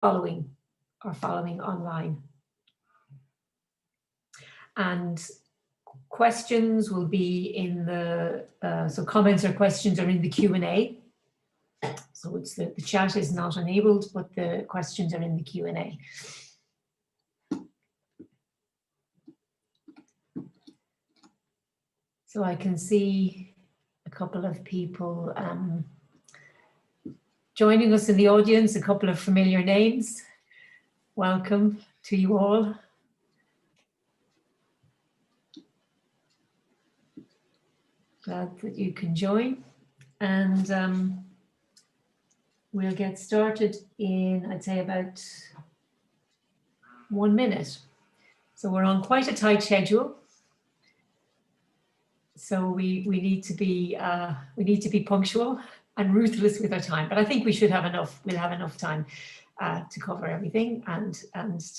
following online. And questions will be in the, so comments or questions are in the Q&A. So it's the chat is not enabled, but the questions are in the Q&A. So I can see a couple of people joining us in the audience, a couple of familiar names. Welcome to you all. Glad that you can join, and we'll get started in, I'd say, about 1 minute. So we're on quite a tight schedule. So we need to be punctual and ruthless with our time. But I think we should have enough. We'll have enough time to cover everything and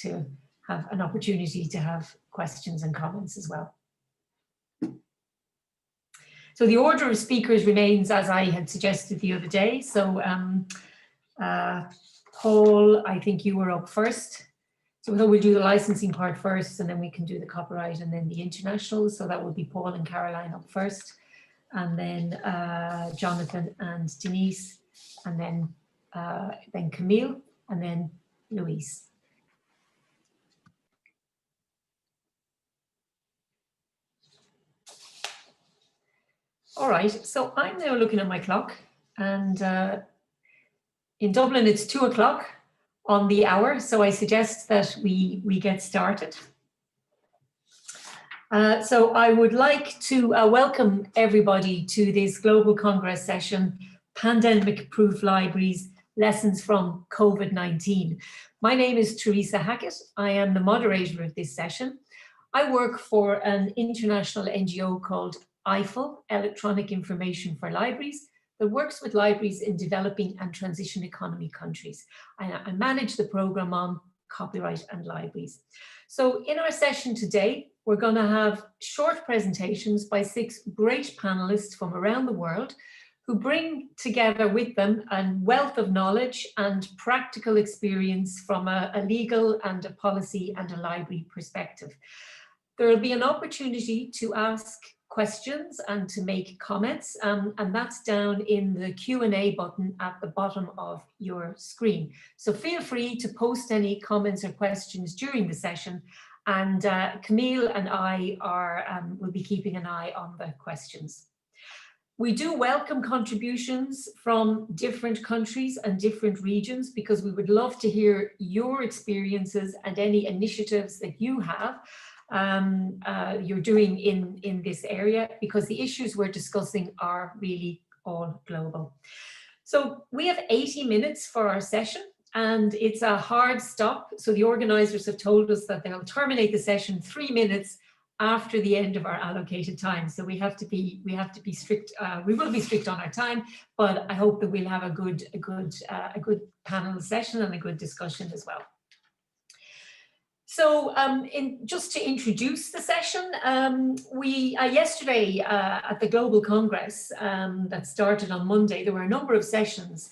to have an opportunity to have questions and comments as well. So the order of speakers remains as I had suggested the other day. So Paul, I think you were up first. So we'll do the licensing part first, and then we can do the copyright and then the international. So that will be Paul and Caroline up first, and then Jonathan and Denise, and then Camille, and then Louise. All right, so I'm now looking at my clock, and in Dublin it's 2 o'clock on the hour, so I suggest that we get started. So I would like to welcome everybody to this Global Congress session, Pandemic-Proof Libraries, Lessons from COVID-19. My name is Teresa Hackett. I am the moderator of this session. I work for an international NGO called EIFL, Electronic Information for Libraries, that works with libraries in developing and transition economy countries. I manage the program on copyright and libraries. So in our session today, we're going to have short presentations by 6 great panelists from around the world who bring together with them a wealth of knowledge and practical experience from a legal and a policy and a library perspective. There will be an opportunity to ask questions and to make comments, and that's down in the Q&A button at the bottom of your screen. So feel free to post any comments or questions during the session, and Camille and I will be keeping an eye on the questions. We do welcome contributions from different countries and different regions, because we would love to hear your experiences and any initiatives that you have you're doing in this area, because the issues we're discussing are really all global. So we have 80 minutes for our session, and it's a hard stop. So the organizers have told us that they'll terminate the session 3 minutes after the end of our allocated time. So we have to be strict. We will be strict on our time, but I hope that we'll have a good panel session and a good discussion as well. So just to introduce the session, we yesterday at the Global Congress that started on Monday, there were a number of sessions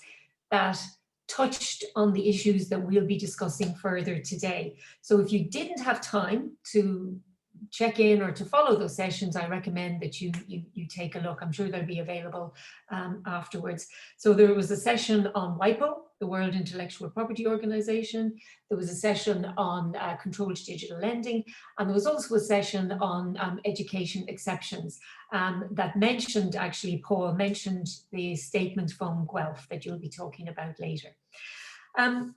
that touched on the issues that we'll be discussing further today. So if you didn't have time to check in or to follow those sessions, I recommend that you take a look. I'm sure they'll be available afterwards. So there was a session on WIPO, the World Intellectual Property Organization. There was a session on controlled digital lending, and there was also a session on education exceptions that mentioned, actually, Paul mentioned the statement from Guelph that you'll be talking about later. And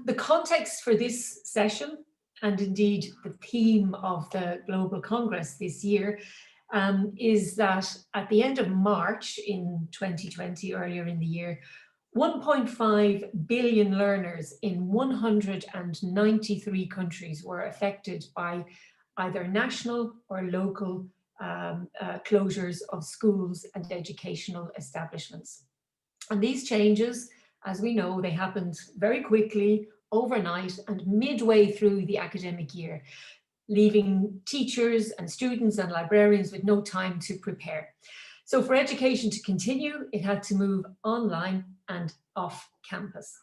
the context for this session, and indeed the theme of the Global Congress this year, is that at the end of March in 2020, earlier in the year, 1.5 billion learners in 193 countries were affected by either national or local closures of schools and educational establishments. And these changes, as we know, they happened very quickly, overnight, and midway through the academic year, leaving teachers and students and librarians with no time to prepare. So for education to continue, it had to move online and off campus.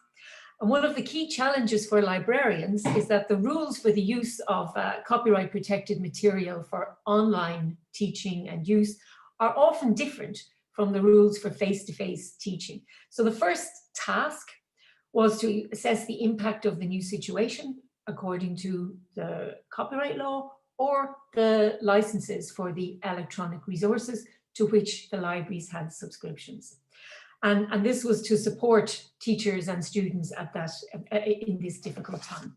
And one of the key challenges for librarians is that the rules for the use of copyright protected material for online teaching and use are often different from the rules for face-to-face teaching. So the first task was to assess the impact of the new situation according to the copyright law or the licenses for the electronic resources to which the libraries had subscriptions. And this was to support teachers and students at that in this difficult time.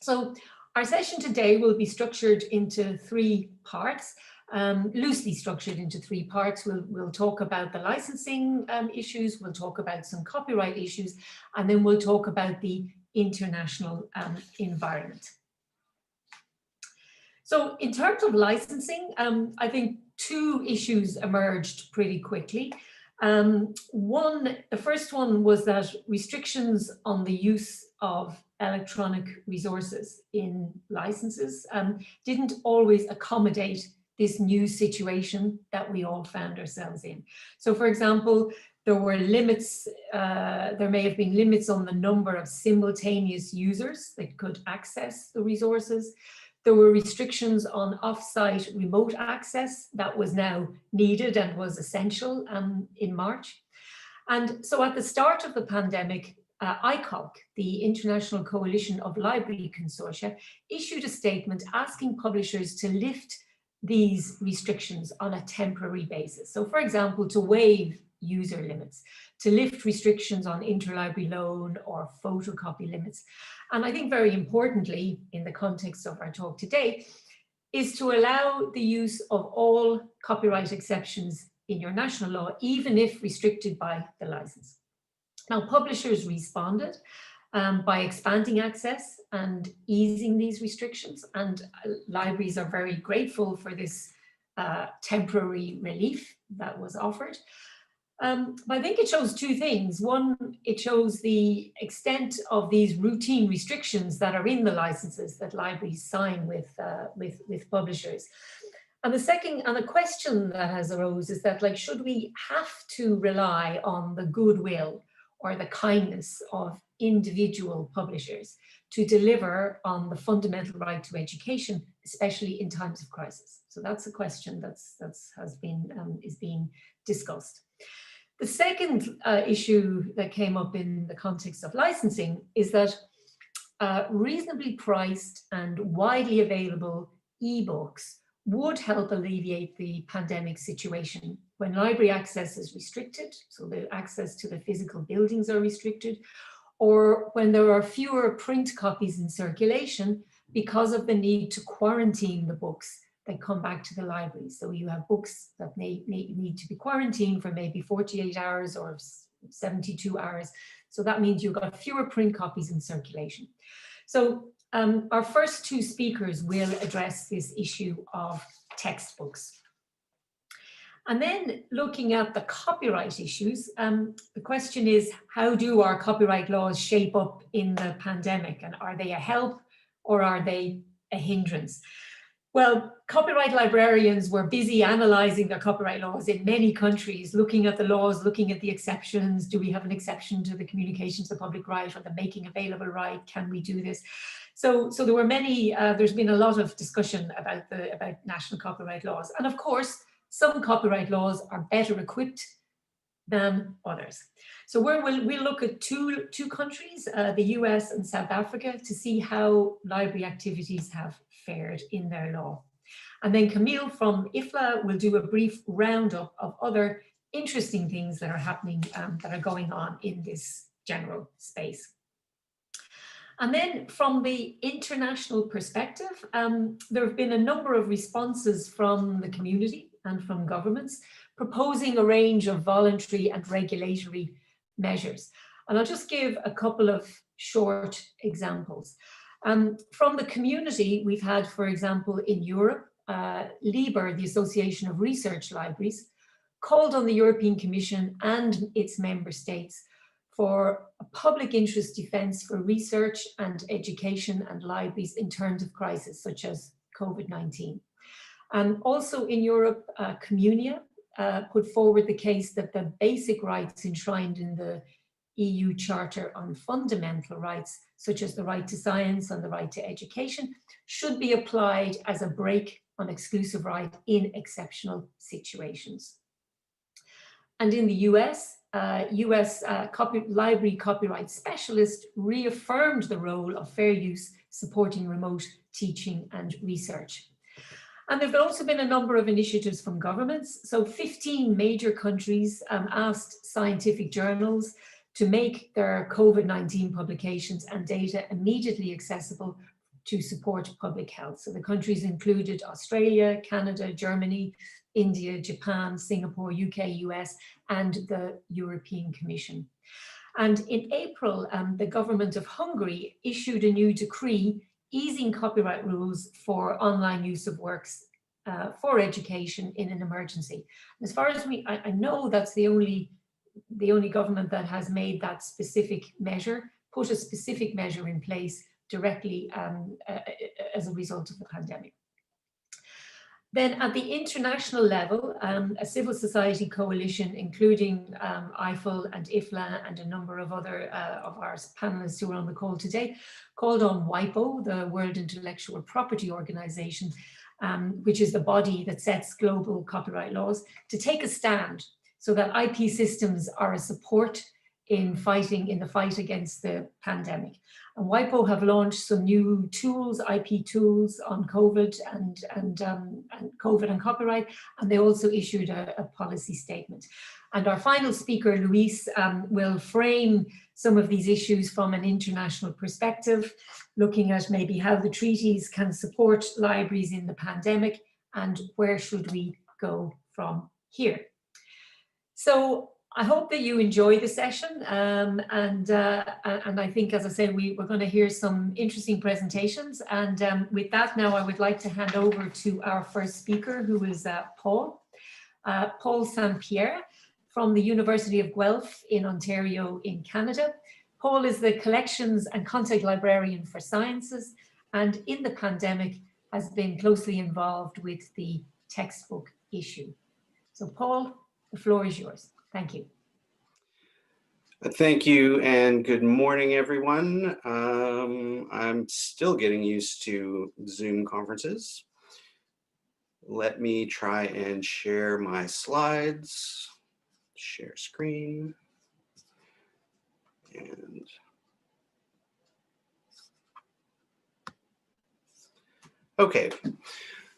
So our session today will be structured into three parts, loosely structured into three parts. We'll talk about the licensing issues, we'll talk about some copyright issues, and then we'll talk about the international environment. So in terms of licensing, I think two issues emerged pretty quickly. The first one was that restrictions on the use of electronic resources in licenses didn't always accommodate this new situation that we all found ourselves in. So for example, there were limits, there may have been limits on the number of simultaneous users that could access the resources. There were restrictions on off-site remote access that was now needed and was essential in March. And so at the start of the pandemic, ICOC, the International Coalition of Library Consortia, issued a statement asking publishers to lift these restrictions on a temporary basis. So for example, to waive user limits, to lift restrictions on interlibrary loan or photocopy limits. And I think very importantly, in the context of our talk today, is to allow the use of all copyright exceptions in your national law, even if restricted by the license. Now, publishers responded by expanding access and easing these restrictions, and libraries are very grateful for this temporary relief that was offered. But I think it shows two things. One, it shows the extent of these routine restrictions that are in the licenses that libraries sign with publishers. And the second, and the question that has arose is that, like, should we have to rely on the goodwill or the kindness of individual publishers to deliver on the fundamental right to education, especially in times of crisis? So that's a question is being discussed. The second issue that came up in the context of licensing is that reasonably priced and widely available ebooks would help alleviate the pandemic situation when library access is restricted, so the access to the physical buildings are restricted, or when there are fewer print copies in circulation because of the need to quarantine the books that come back to the library. So you have books that may need to be quarantined for maybe 48 hours or 72 hours. So that means you've got fewer print copies in circulation. So our first two speakers will address this issue of textbooks. And then looking at the copyright issues, the question is, how do our copyright laws shape up in the pandemic? And are they a help or are they a hindrance? Well, copyright librarians were busy analysing their copyright laws in many countries, looking at the laws, looking at the exceptions. Do we have an exception to the communication to the public right or the making available right? Can we do this? So there were many, there's been a lot of discussion about national copyright laws. And of course, some copyright laws are better equipped than others. So we'll look at two countries, the US and South Africa, to see how library activities have fared in their law. And then Camille from IFLA will do a brief roundup of other interesting things that are happening, that are going on in this general space. And then from the international perspective, there have been a number of responses from the community and from governments proposing a range of voluntary and regulatory measures. And I'll just give a couple of short examples. From the community, we've had, for example, in Europe, LIBER, the Association of Research Libraries, called on the European Commission and its member states for a public interest defence for research and education and libraries in terms of crisis, such as COVID-19. Also in Europe, Communia put forward the case that the basic rights enshrined in the EU Charter on Fundamental Rights, such as the right to science and the right to education, should be applied as a break on exclusive right in exceptional situations. And in the US, library copyright specialist reaffirmed the role of fair use supporting remote teaching and research. And there have also been a number of initiatives from governments. So 15 major countries asked scientific journals to make their COVID-19 publications and data immediately accessible to support public health. So the countries included Australia, Canada, Germany, India, Japan, Singapore, UK, US, and the European Commission. And in April, the government of Hungary issued a new decree easing copyright rules for online use of works for education in an emergency. As far as I know, that's the only government that has made that specific measure, put a specific measure in place directly as a result of the pandemic. Then at the international level, a civil society coalition, including IFL and IFLA and a number of other of our panelists who are on the call today, called on WIPO, the World Intellectual Property Organization, which is the body that sets global copyright laws, to take a stand so that IP systems are a support in the fight against the pandemic. And WIPO have launched some new tools, IP tools on COVID and COVID and copyright, and they also issued a policy statement. And our final speaker, Luis, will frame some of these issues from an international perspective, looking at maybe how the treaties can support libraries in the pandemic and where should we go from here. So I hope that you enjoy the session, and I think, as I say, we're going to hear some interesting presentations. And with that, now I would like to hand over to our first speaker, who is Paul St-Pierre from the University of Guelph in Ontario in Canada. Paul is the Collections and Content Librarian for Sciences, and in the pandemic has been closely involved with the textbook issue. So Paul, the floor is yours. Thank you. Thank you, and good morning, everyone. I'm still getting used to Zoom conferences. Let me try and share my slides, share screen, and okay.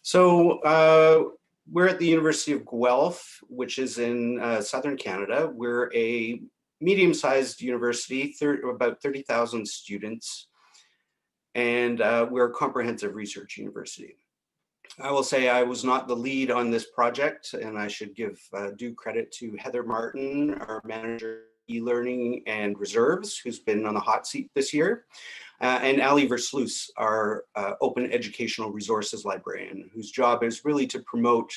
So we're at the University of Guelph, which is in southern Canada. We're a medium-sized university, about 30,000 students, and we're a comprehensive research university. I will say I was not the lead on this project, and I should give due credit to Heather Martin, our manager e-learning and reserves, who's been on the hot seat this year, and Ali Versluis, our open educational resources librarian, whose job is really to promote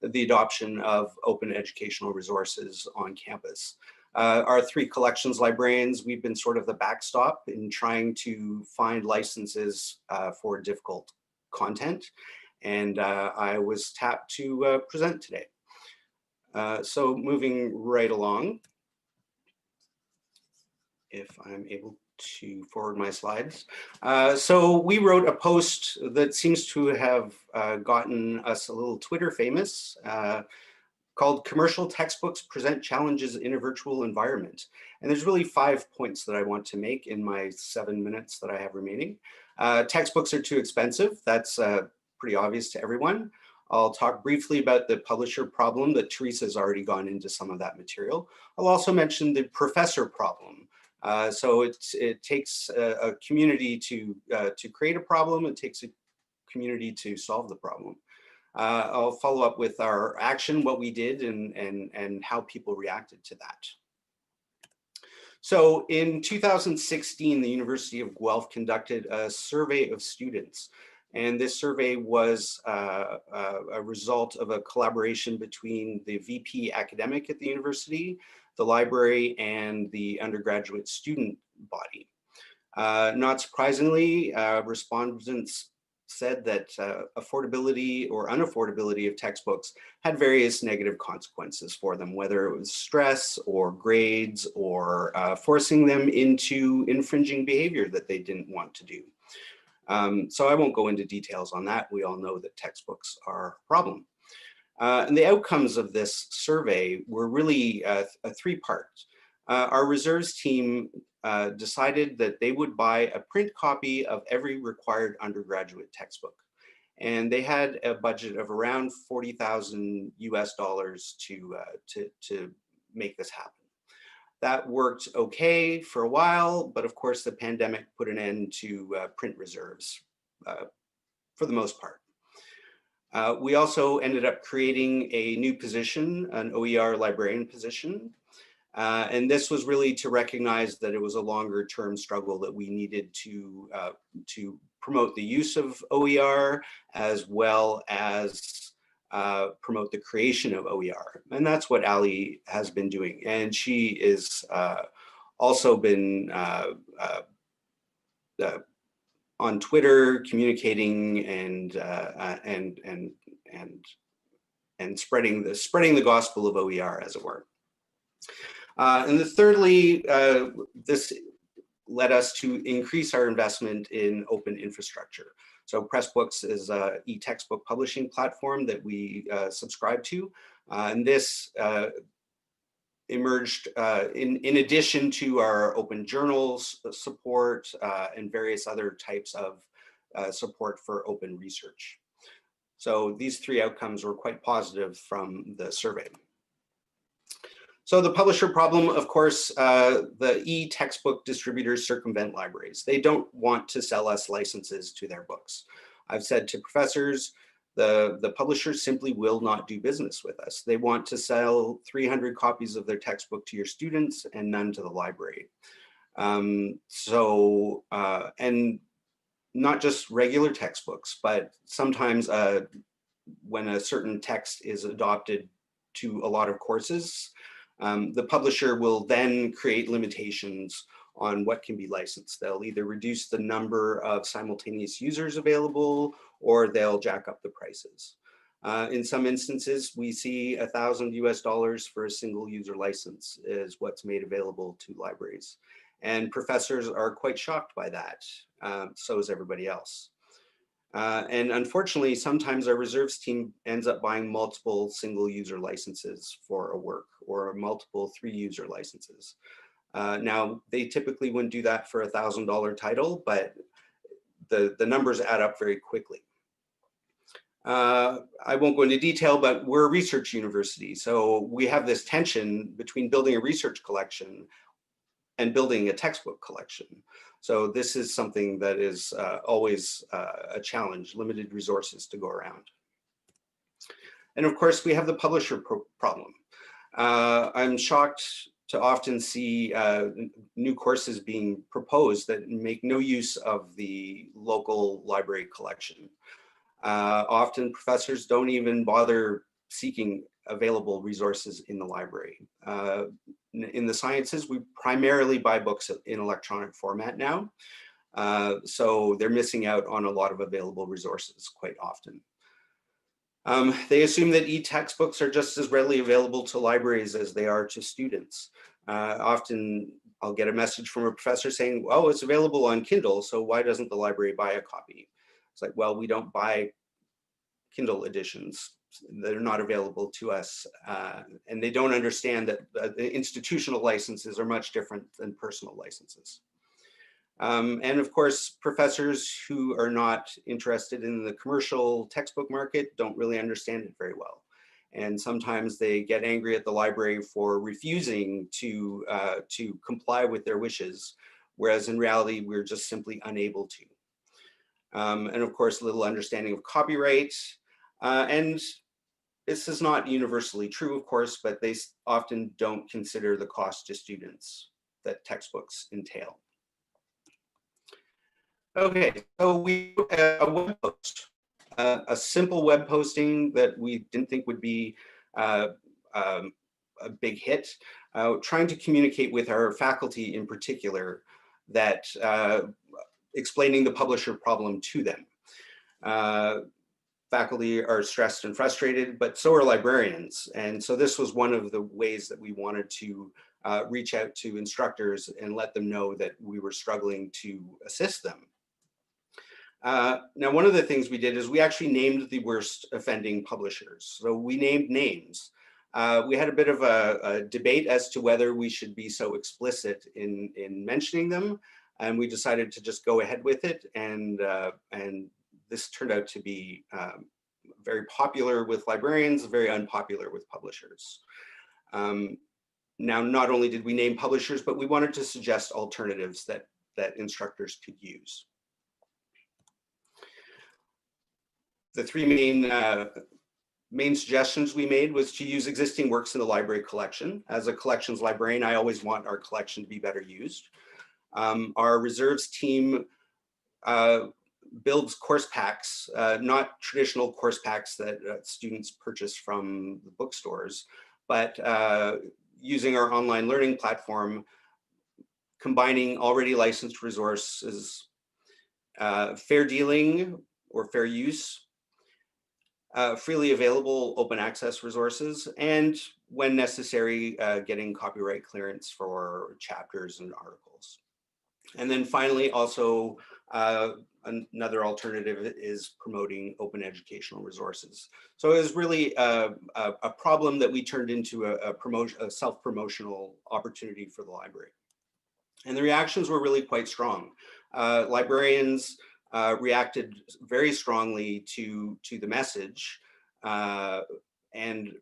the adoption of open educational resources on campus. Our three collections librarians, we've been sort of the backstop in trying to find licenses for difficult content. And I was tapped to present today. So moving right along, if I'm able to forward my slides. So we wrote a post that seems to have gotten us a little Twitter famous, called Commercial Textbooks Present Challenges in a Virtual Environment. And there's really 5 points that I want to make in my 7 minutes that I have remaining. Textbooks are too expensive. That's pretty obvious to everyone. I'll talk briefly about the publisher problem that Teresa's already gone into some of that material. I'll also mention the professor problem. So it takes a community to create a problem. It takes a community to solve the problem. I'll follow up with our action, what we did, and how people reacted to that. So in 2016, the University of Guelph conducted a survey of students. And this survey was a result of a collaboration between the VP academic at the university, the library, and the undergraduate student body. Not surprisingly, respondents said that affordability or unaffordability of textbooks had various negative consequences for them, whether it was stress or grades or forcing them into infringing behavior that they didn't want to do. So I won't go into details on that. We all know that textbooks are a problem. And the outcomes of this survey were really a three-part. Our reserves team decided that they would buy a print copy of every required undergraduate textbook. And they had a budget of around $40,000 US to make this happen. That worked okay for a while, but of course the pandemic put an end to print reserves for the most part. We also ended up creating a new position, an OER librarian position. And this was really to recognize that it was a longer term struggle that we needed to promote the use of OER as well as promote the creation of OER. And that's what Ali has been doing. And she is also been on Twitter communicating and spreading the gospel of OER, as it were. And thirdly, this led us to increase our investment in open infrastructure. So Pressbooks is an e-textbook publishing platform that we subscribe to. And this emerged in addition to our open journals support and various other types of support for open research. So these three outcomes were quite positive from the survey. So the publisher problem, of course, the e-textbook distributors circumvent libraries. They don't want to sell us licenses to their books. I've said to professors, the publishers simply will not do business with us. They want to sell 300 copies of their textbook to your students and none to the library. And not just regular textbooks, but sometimes when a certain text is adopted to a lot of courses, the publisher will then create limitations on what can be licensed. They'll either reduce the number of simultaneous users available, or they'll jack up the prices. In some instances, we see $1,000 US for a single user license is what's made available to libraries. And professors are quite shocked by that. So is everybody else. And unfortunately, sometimes our reserves team ends up buying multiple single user licenses for a work or multiple 3-user licenses. Now, they typically wouldn't do that for $1,000 title, but the numbers add up very quickly. I won't go into detail, but we're a research university. So we have this tension between building a research collection and building a textbook collection. So this is something that is always a challenge, limited resources to go around. And of course, we have the publisher problem. I'm shocked to often see new courses being proposed that make no use of the local library collection. Often professors don't even bother seeking available resources in the library. In the sciences, we primarily buy books in electronic format now. So they're missing out on a lot of available resources quite often. They assume that e-textbooks are just as readily available to libraries as they are to students. Often I'll get a message from a professor saying, oh, it's available on Kindle, so why doesn't the library buy a copy? It's like, well, we don't buy Kindle editions. They're not available to us. And they don't understand that the institutional licenses are much different than personal licenses. And of course, professors who are not interested in the commercial textbook market don't really understand it very well. And sometimes they get angry at the library for refusing to comply with their wishes, whereas in reality, we're just simply unable to. And of course, little understanding of copyright. And this is not universally true, of course, but they often don't consider the cost to students that textbooks entail. Okay, so we a web post, a simple web posting that we didn't think would be a big hit, trying to communicate with our faculty in particular that explaining the publisher problem to them. Faculty are stressed and frustrated, but so are librarians. And so this was one of the ways that we wanted to reach out to instructors and let them know that we were struggling to assist them. Now, one of the things we did is we actually named the worst offending publishers. So we named names. We had a bit of a debate as to whether we should be so explicit in mentioning them, and we decided to just go ahead with it. And this turned out to be very popular with librarians, very unpopular with publishers. Now, not only did we name publishers, but we wanted to suggest alternatives that instructors could use. The three main suggestions we made was to use existing works in the library collection. As a collections librarian, I always want our collection to be better used. Our reserves team builds course packs, not traditional course packs that students purchase from the bookstores, but using our online learning platform, combining already licensed resources, fair dealing or fair use, freely available open access resources, and when necessary, getting copyright clearance for chapters and articles. And then finally, also another alternative is promoting open educational resources. So it was really a problem that we turned into a self-promotional opportunity for the library. And the reactions were really quite strong. Librarians reacted very strongly to the message and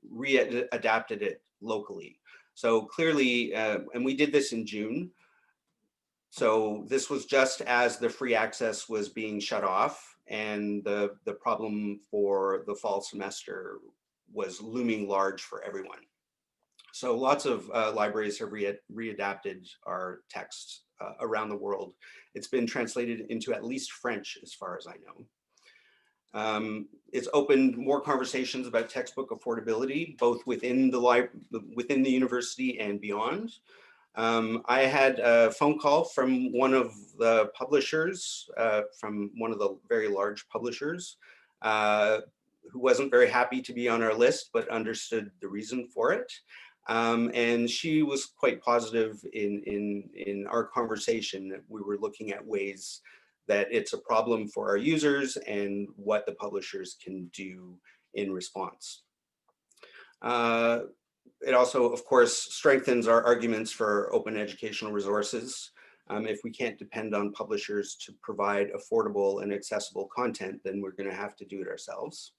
adapted it locally. So clearly, and we did this in June. So this was just as the free access was being shut off, and the problem for the fall semester was looming large for everyone. So lots of libraries have readapted our text around the world. It's been translated into at least French, as far as I know. It's opened more conversations about textbook affordability, both within the university and beyond. I had a phone call from one of the publishers, from one of the very large publishers, who wasn't very happy to be on our list, but understood the reason for it. And she was quite positive in our conversation that we were looking at ways that it's a problem for our users and what the publishers can do in response. It also, of course, strengthens our arguments for open educational resources. If we can't depend on publishers to provide affordable and accessible content, then we're going to have to do it ourselves.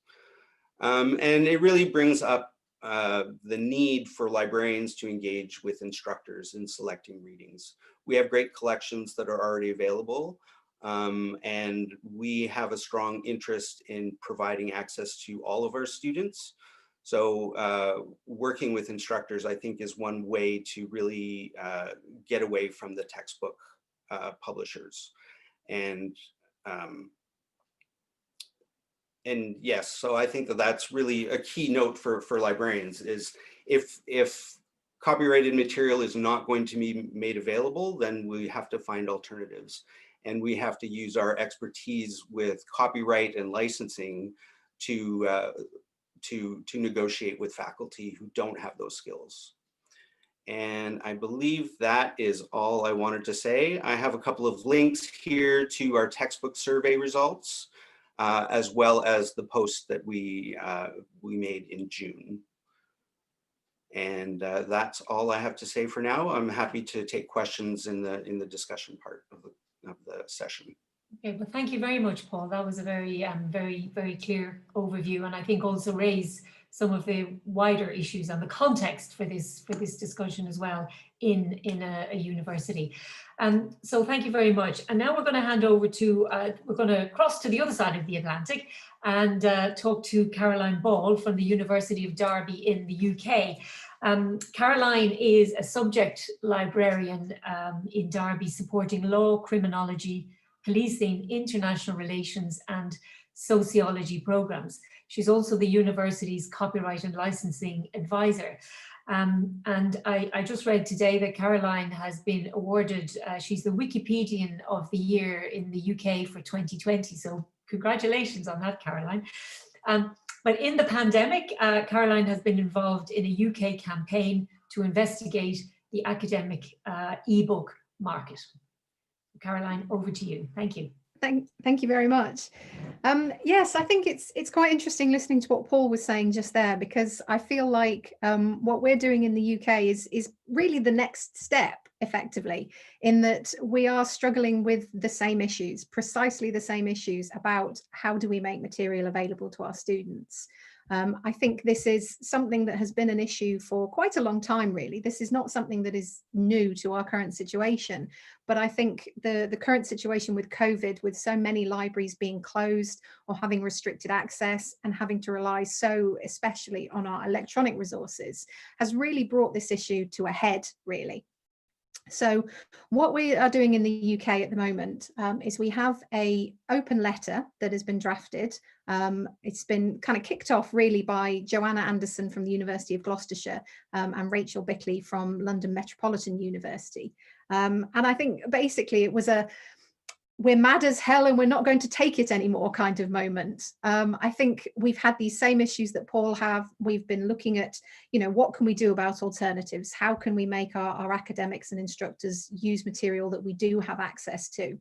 And it really brings up the need for librarians to engage with instructors in selecting readings. We have great collections that are already available, and we have a strong interest in providing access to all of our students. So working with instructors, I think, is one way to really get away from the textbook publishers. And yes, so I think that that's really a key note for librarians is if copyrighted material is not going to be made available, then we have to find alternatives. And we have to use our expertise with copyright and licensing to negotiate with faculty who don't have those skills. And I believe that is all I wanted to say. I have a couple of links here to our textbook survey results, as well as the post that we made in June. And that's all I have to say for now. I'm happy to take questions in the discussion part of the session. Okay, well, thank you very much, Paul. That was a very, very clear overview, and I think also raised some of the wider issues and the context for this discussion as well in a university. So thank you very much. And now we're going to hand over to, we're going to cross to the other side of the Atlantic and talk to Caroline Ball from the University of Derby in the UK. Caroline is a subject librarian in Derby, supporting law, criminology, policing, international relations and sociology programs. She's also the university's copyright and licensing advisor. And I just read today that Caroline has been awarded, she's the Wikipedian of the Year in the UK for 2020. So Congratulations on that, Caroline. But in the pandemic, Caroline has been involved in a UK campaign to investigate the academic ebook market. Caroline, over to you. Thank you. Thank you very much. Yes, I think it's quite interesting listening to what Paul was saying just there, because I feel like what we're doing in the UK is really the next step, effectively, in that we are struggling with the same issues, precisely the same issues about how do we make material available to our students. I think this is something that has been an issue for quite a long time, really. This is not something that is new to our current situation, but I think the current situation with COVID, with so many libraries being closed or having restricted access and having to rely so especially on our electronic resources, has really brought this issue to a head, really. So what we are doing in the UK at the moment is we have an open letter that has been drafted. It's been kind of kicked off really by Joanna Anderson from the University of Gloucestershire and Rachel Bickley from London Metropolitan University. And I think basically it was a we're mad as hell and we're not going to take it anymore kind of moment. I think we've had these same issues that Paul have. We've been looking at, what can we do about alternatives? How can we make our academics and instructors use material that we do have access to?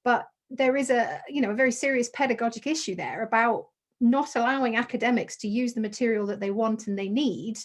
But there is a very serious pedagogic issue there about not allowing academics to use the material that they want and they need,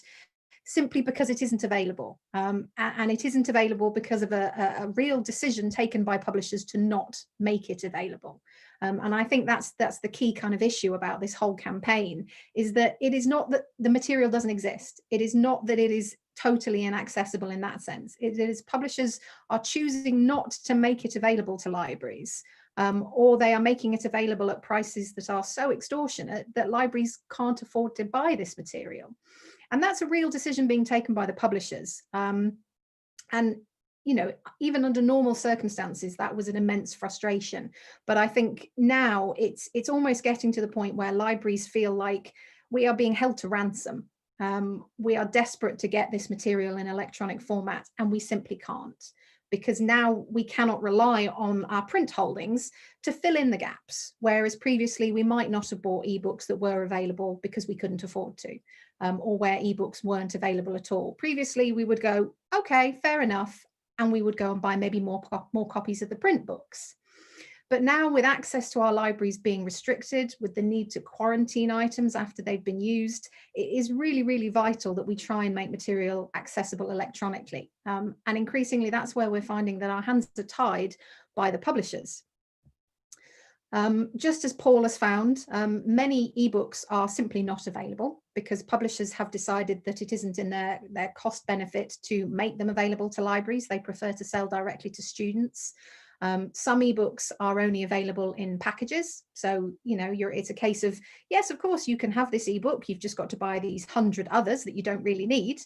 simply because it isn't available. And it isn't available because of a real decision taken by publishers to not make it available. And I think that's the key kind of issue about this whole campaign, is that it is not that the material doesn't exist. It is not that it is totally inaccessible in that sense. It is publishers are choosing not to make it available to libraries, or they are making it available at prices that are so extortionate that libraries can't afford to buy this material. And that's a real decision being taken by the publishers. And, even under normal circumstances, that was an immense frustration. But I think now it's almost getting to the point where libraries feel like we are being held to ransom. We are desperate to get this material in electronic format, and we simply can't, because now we cannot rely on our print holdings to fill in the gaps, whereas previously we might not have bought ebooks that were available because we couldn't afford to, or where ebooks weren't available at all. Previously we would go, okay, fair enough, and we would go and buy maybe more copies of the print books. But now, with access to our libraries being restricted, with the need to quarantine items after they've been used, it is really, really vital that we try and make material accessible electronically. And increasingly, that's where we're finding that our hands are tied by the publishers. Just as Paul has found, many ebooks are simply not available because publishers have decided that it isn't in their cost benefit to make them available to libraries. They prefer to sell directly to students. Some ebooks are only available in packages. So, it's a case of, yes, of course, you can have this ebook. You've just got to buy these 100 others that you don't really need.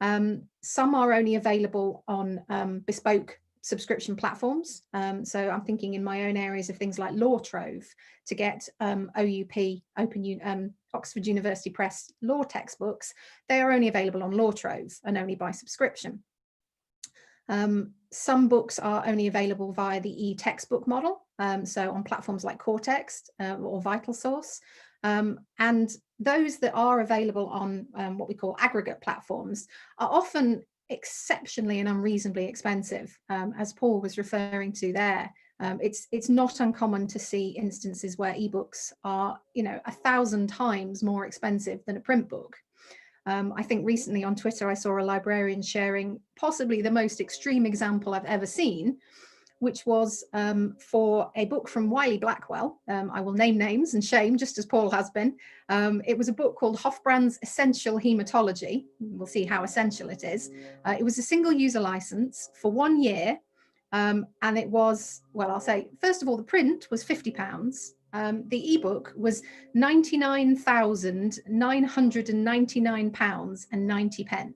Some are only available on bespoke subscription platforms. So I'm thinking in my own areas of things like Law Trove, to get OUP, Oxford University Press law textbooks. They are only available on Law Trove and only by subscription. Some books are only available via the e-textbook model, so on platforms like Cortext or VitalSource. And those that are available on what we call aggregate platforms are often exceptionally and unreasonably expensive, as Paul was referring to there. It's not uncommon to see instances where ebooks are 1,000 times more expensive than a print book. I think recently on Twitter I saw a librarian sharing possibly the most extreme example I've ever seen, which was for a book from Wiley Blackwell. I will name names and shame, just as Paul has been. It was a book called Hofbrand's Essential Hematology. We'll see how essential it is. It was a single user license for 1 year. And it was, well, I'll say, first of all, the print was £50. The ebook was £99,999.90.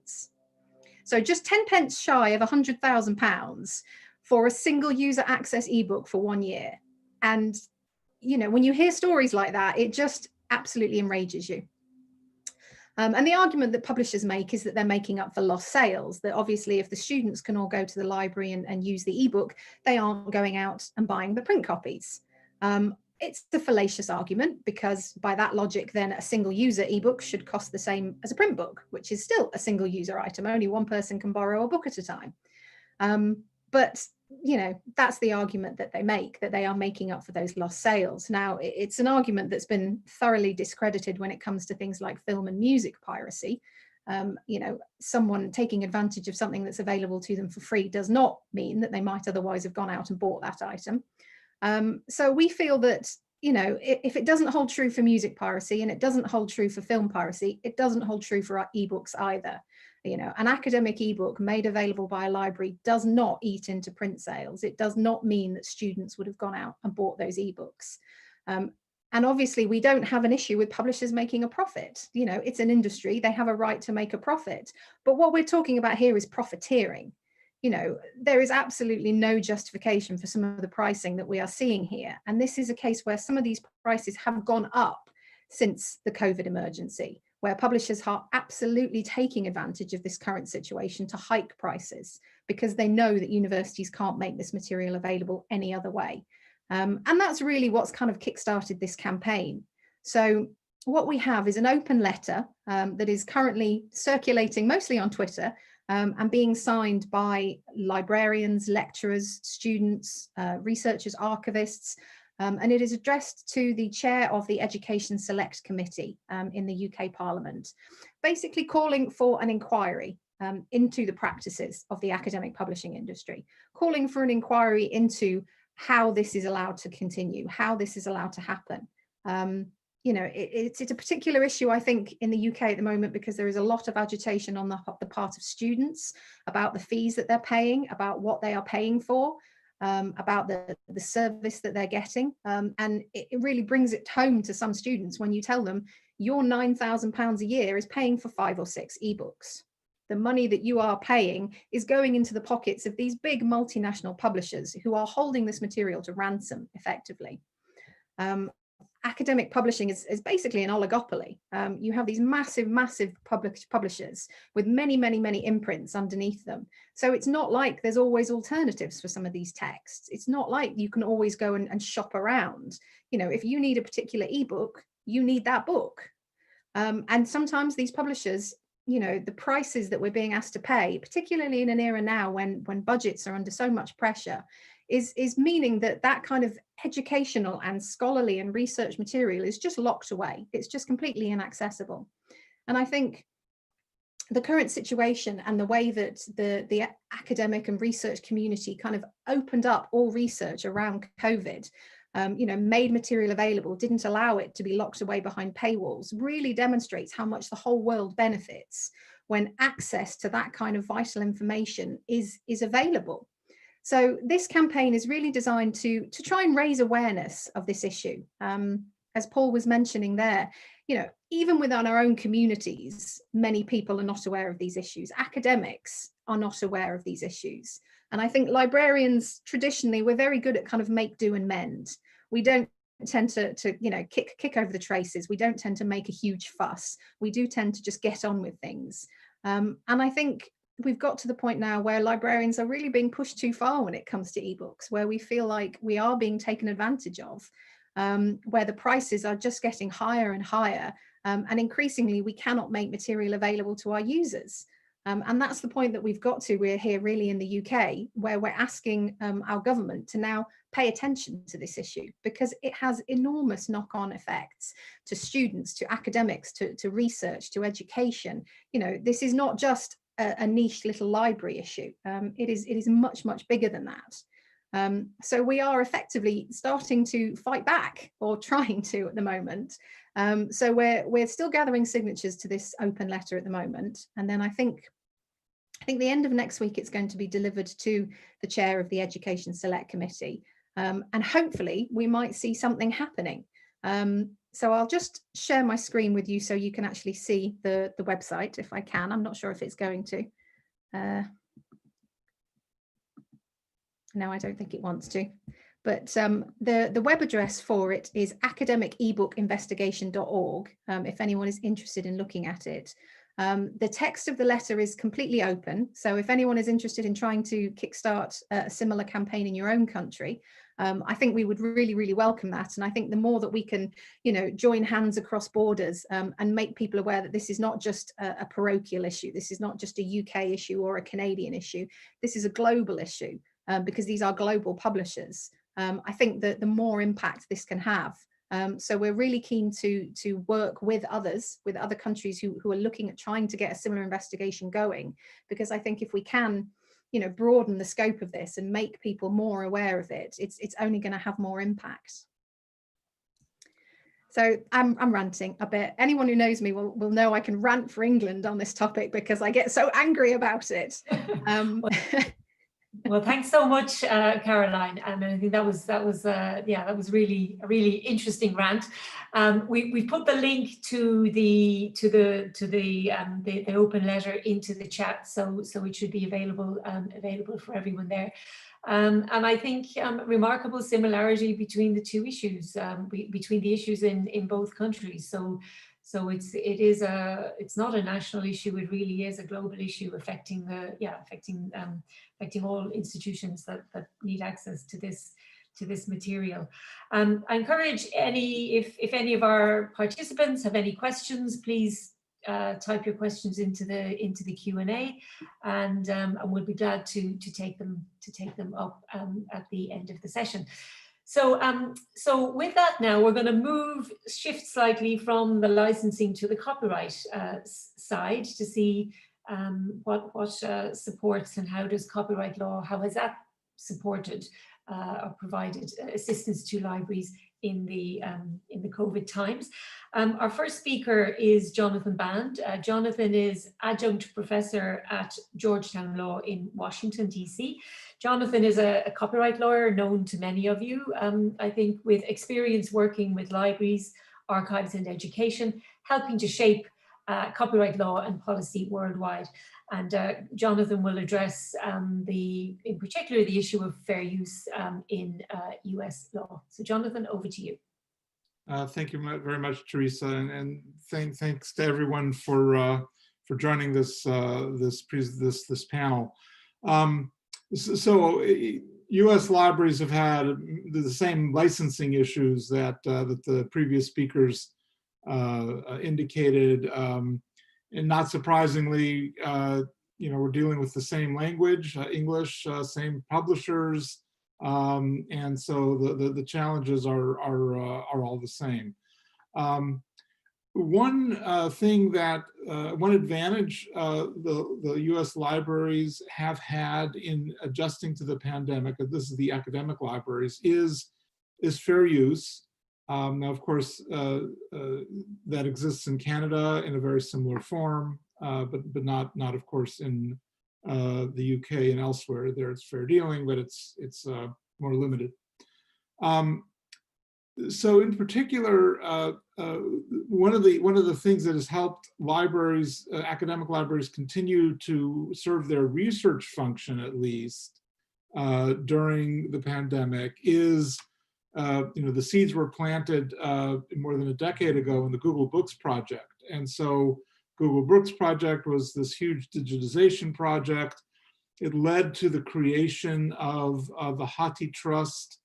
So just 10 pence shy of £100,000 for a single user access ebook for 1 year. And, when you hear stories like that, it just absolutely enrages you. And the argument that publishers make is that they're making up for lost sales, that obviously if the students can all go to the library and use the ebook, they aren't going out and buying the print copies. It's the fallacious argument, because by that logic, then a single user ebook should cost the same as a print book, which is still a single user item. Only one person can borrow a book at a time. But you know, that's the argument that they make, that they are making up for those lost sales. Now, it's an argument that's been thoroughly discredited when it comes to things like film and music piracy. You know, someone taking advantage of something that's available to them for free does not mean that they might otherwise have gone out and bought that item. So we feel that, you know, if it doesn't hold true for music piracy and it doesn't hold true for film piracy, it doesn't hold true for our ebooks either. You know, an academic ebook made available by a library does not eat into print sales. It does not mean that students would have gone out and bought those ebooks. And obviously we don't have an issue with publishers making a profit. You know, it's an industry, they have a right to make a profit. But what we're talking about here is profiteering. You know, there is absolutely no justification for some of the pricing that we are seeing here. And this is a case where some of these prices have gone up since the COVID emergency, where publishers are absolutely taking advantage of this current situation to hike prices because they know that universities can't make this material available any other way. And that's really what's kind of kickstarted this campaign. So what we have is an open letter that is currently circulating mostly on Twitter and being signed by librarians, lecturers, students, researchers, archivists, and it is addressed to the chair of the Education Select Committee in the UK Parliament, basically calling for an inquiry into the practices of the academic publishing industry, calling for an inquiry into how this is allowed to continue, how this is allowed to happen. You know, it's a particular issue, I think, in the UK at the moment, because there is a lot of agitation on the part of students about the fees that they're paying, about what they are paying for, about the service that they're getting. And it really brings it home to some students when you tell them your £9,000 a year is paying for 5 or 6 ebooks. The money that you are paying is going into the pockets of these big multinational publishers who are holding this material to ransom effectively. Academic publishing is basically an oligopoly. You have these massive publishers with many imprints underneath them. So it's not like there's always alternatives for some of these texts. It's not like you can always go and shop around. You know, if you need a particular ebook, you need that book. And sometimes these publishers, you know, the prices that we're being asked to pay, particularly in an era now when budgets are under so much pressure, is meaning that kind of educational and scholarly and research material is just locked away. It's just completely inaccessible. And I think the current situation and the way that the academic and research community kind of opened up all research around COVID, you know, made material available, didn't allow it to be locked away behind paywalls, really demonstrates how much the whole world benefits when access to that kind of vital information is available. So this campaign is really designed to try and raise awareness of this issue. As Paul was mentioning there, you know, even within our own communities, many people are not aware of these issues. Academics are not aware of these issues. And I think librarians, traditionally, we're very good at kind of make, do and mend. We don't tend to you know, kick over the traces. We don't tend to make a huge fuss. We do tend to just get on with things. And I think we've got to the point now where librarians are really being pushed too far when it comes to ebooks, where we feel like we are being taken advantage of, where the prices are just getting higher and higher, and increasingly we cannot make material available to our users. And that's the point that we've got to. We're here really in the UK, where we're asking our government to now pay attention to this issue, because it has enormous knock-on effects to students, to academics, to research, to education. You know, this is not just a niche little library issue. It is much bigger than that. So we are effectively starting to fight back, or trying to at the moment. So we're still gathering signatures to this open letter at the moment, and then I think the end of next week it's going to be delivered to the chair of the Education Select Committee, and hopefully we might see something happening. So I'll just share my screen with you so you can actually see the website if I can. I'm not sure if it's going to. No, I don't think it wants to. But the web address for it is academicebookinvestigation.org, if anyone is interested in looking at it. The text of the letter is completely open. So if anyone is interested in trying to kickstart a similar campaign in your own country, I think we would really, really welcome that. And I think the more that we can, join hands across borders and make people aware that this is not just a parochial issue. This is not just a UK issue or a Canadian issue. This is a global issue because these are global publishers. I think that the more impact this can have. So we're really keen to work with others, with other countries who are looking at trying to get a similar investigation going, because I think if we can, broaden the scope of this and make people more aware of it, it's only going to have more impact. So I'm ranting a bit. Anyone who knows me will know I can rant for England on this topic because I get so angry about it. Well, thanks so much, Caroline. And I think that was really a really interesting rant. We put the link to the open letter into the chat, so it should be available for everyone there. And I think remarkable similarity between the two issues, between the issues in both countries. So it's not a national issue. It really is a global issue affecting all institutions that need access to this material. I encourage if any of our participants have any questions, please type your questions into the Q&A, and we'll be glad to take them up at the end of the session. So with that now, we're going to shift slightly from the licensing to the copyright side to see what supports and how does copyright law, how has that supported or provided assistance to libraries in the COVID times. Our first speaker is Jonathan Band. Jonathan is adjunct professor at Georgetown Law in Washington, DC. Jonathan is a copyright lawyer known to many of you, I think, with experience working with libraries, archives and education, helping to shape copyright law and policy worldwide. And Jonathan will address in particular the issue of fair use in US law. So Jonathan, over to you. Thank you very much, Teresa, and thanks to everyone for joining this panel. So U.S. libraries have had the same licensing issues that the previous speakers indicated, and not surprisingly, we're dealing with the same language, English, same publishers, and so the challenges are all the same. One advantage the U.S. libraries have had in adjusting to the pandemic, this is the academic libraries, is fair use. Now, of course, that exists in Canada in a very similar form, but not of course in the UK and elsewhere. There it's fair dealing, but it's more limited. So in particular, one of the things that has helped libraries, academic libraries, continue to serve their research function, at least during the pandemic, is the seeds were planted more than a decade ago in the Google Books project. And so Google Books project was this huge digitization project. It led to the creation of the HathiTrust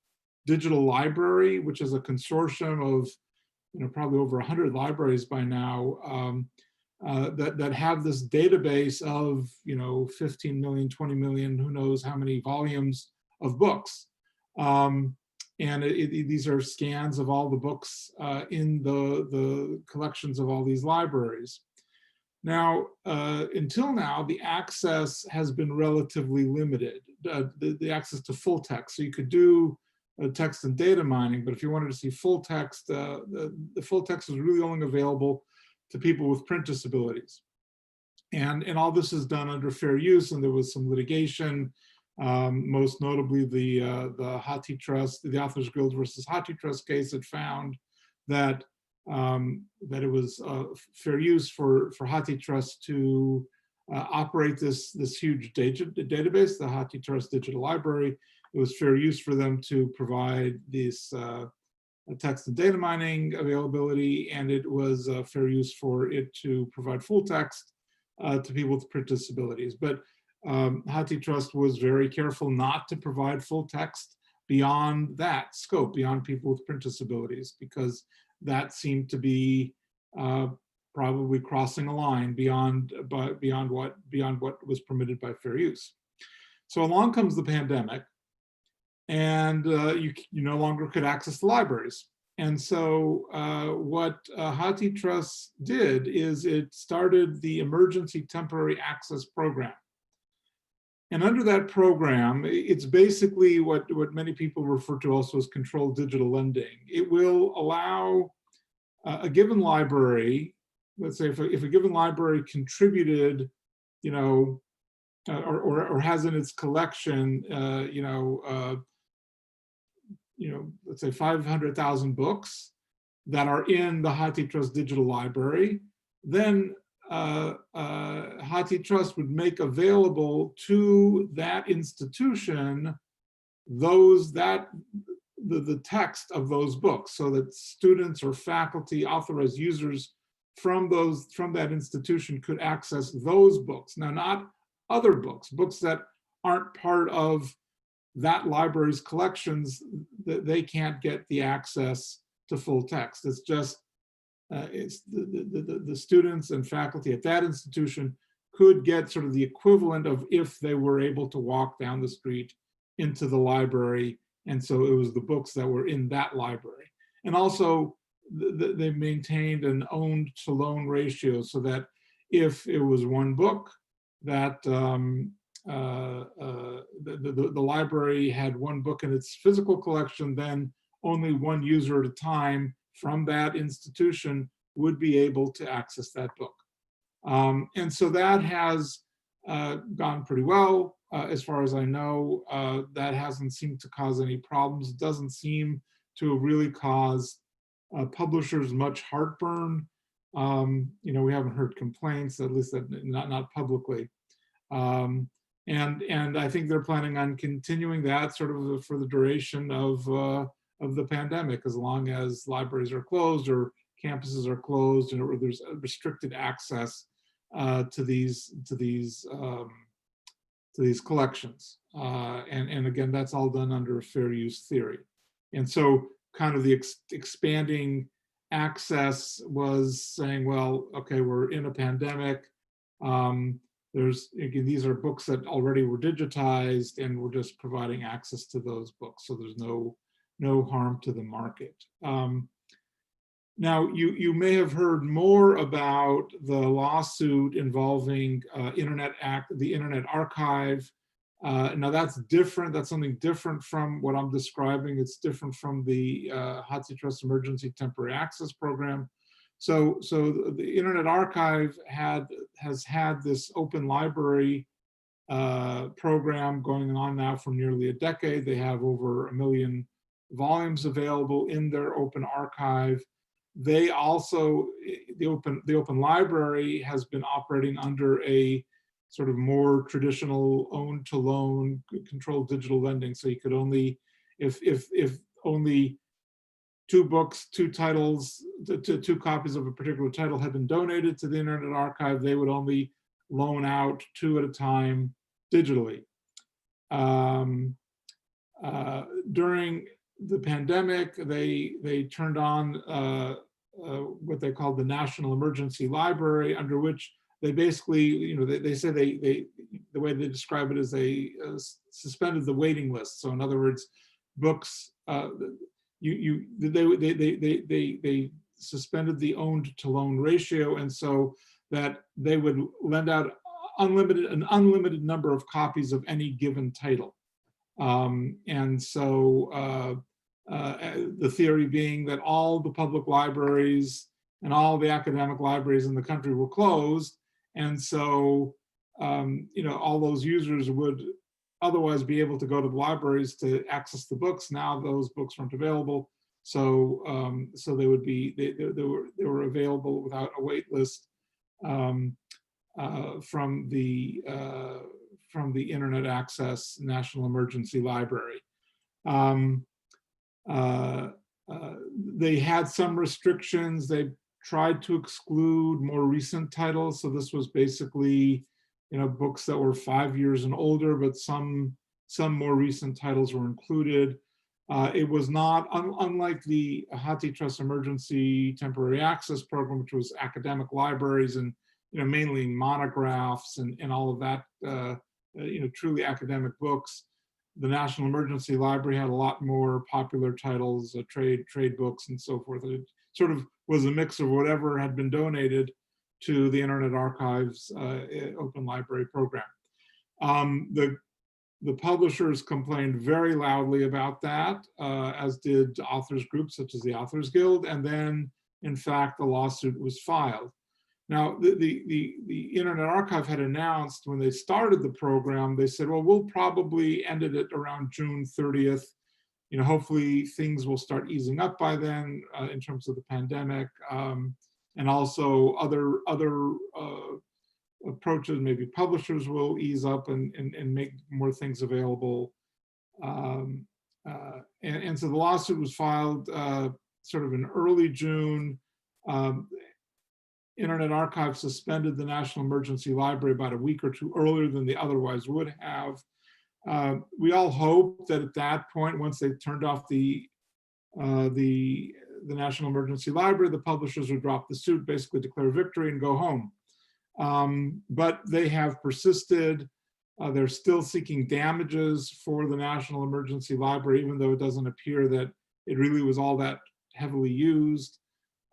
Digital Library, which is a consortium of probably over 100 libraries by now that have this database of 15 million, 20 million, who knows how many volumes of books. And these are scans of all the books in the collections of all these libraries. Now, until now, the access has been relatively limited, the access to full text. So you could do text and data mining, but if you wanted to see full text, the full text was really only available to people with print disabilities. And all this is done under fair use, and there was some litigation, most notably the HathiTrust, the Authors Guild versus HathiTrust case that found that it was fair use for HathiTrust to operate this huge database, the HathiTrust Digital Library. It was fair use for them to provide this text and data mining availability, and it was fair use for it to provide full text to people with print disabilities. But HathiTrust was very careful not to provide full text beyond that scope, beyond people with print disabilities, because that seemed to be probably crossing a line beyond what was permitted by fair use. So along comes the pandemic, and you no longer could access the libraries. And so what HathiTrust did is it started the Emergency Temporary Access Program. And under that program, it's basically what many people refer to also as controlled digital lending. It will allow a given library, let's say if a given library contributed, or has in its collection, let's say 500,000 books that are in the HathiTrust digital library, then HathiTrust would make available to that institution the text of those books, so that students or faculty, authorized users from that institution could access those books. Now, not other books that aren't part of that library's collections, that they can't get the access to full text. It's just it's the students and faculty at that institution could get sort of the equivalent of if they were able to walk down the street into the library. And so it was the books that were in that library. And also they maintained an owned to loan ratio, so that if it was one book that the library had one book in its physical collection, then only one user at a time from that institution would be able to access that book. And so that has gone pretty well. As far as I know, that hasn't seemed to cause any problems. It doesn't seem to really cause publishers much heartburn. We haven't heard complaints, at least not publicly. And I think they're planning on continuing that sort of for the duration of the pandemic, as long as libraries are closed or campuses are closed, or there's restricted access to these collections. And again, that's all done under fair use theory. And so kind of the expanding access was saying, well, okay, we're in a pandemic. These are books that already were digitized, and we're just providing access to those books. So there's no harm to the market. Now, you may have heard more about the lawsuit involving the Internet Archive. Now that's different. That's something different from what I'm describing. It's different from the HathiTrust Emergency Temporary Access Program. So the Internet Archive has had this open library program going on now for nearly a decade. They have over 1 million volumes available in their open archive. They also, the open library has been operating under a sort of more traditional own to loan controlled digital lending. So you could only, if only 2 books, 2 titles, 2 copies of a particular title had been donated to the Internet Archive, they would only loan out 2 at a time digitally. During the pandemic, they turned on what they called the National Emergency Library, under which they basically, they say the way they describe it is they suspended the waiting list. So in other words, books, they suspended the owned to loan ratio, and so that they would lend out an unlimited number of copies of any given title. And so the theory being that all the public libraries and all the academic libraries in the country were closed, and so all those users would otherwise be able to go to the libraries to access the books. Now those books weren't available, so they would be they were available without a wait list from the Internet Access National Emergency Library. They had some restrictions. They tried to exclude more recent titles. So this was basically, books that were 5 years and older, but some more recent titles were included. It was not, unlike the HathiTrust Emergency Temporary Access Program, which was academic libraries and mainly monographs and all of that, truly academic books. The National Emergency Library had a lot more popular titles, trade books and so forth. It sort of was a mix of whatever had been donated to the Internet Archive's open library program. The publishers complained very loudly about that, as did authors groups such as the Authors Guild, and then, in fact, the lawsuit was filed. Now, the Internet Archive had announced when they started the program, they said, well, we'll probably end it at around June 30th. Hopefully things will start easing up by then in terms of the pandemic, and also other approaches, maybe publishers will ease up and make more things available. And so the lawsuit was filed sort of in early June. Internet Archive suspended the National Emergency Library about a week or two earlier than they otherwise would have. We all hope that at that point, once they turned off the National Emergency Library, the publishers would drop the suit, basically declare victory and go home. But they have persisted. They're still seeking damages for the National Emergency Library, even though it doesn't appear that it really was all that heavily used.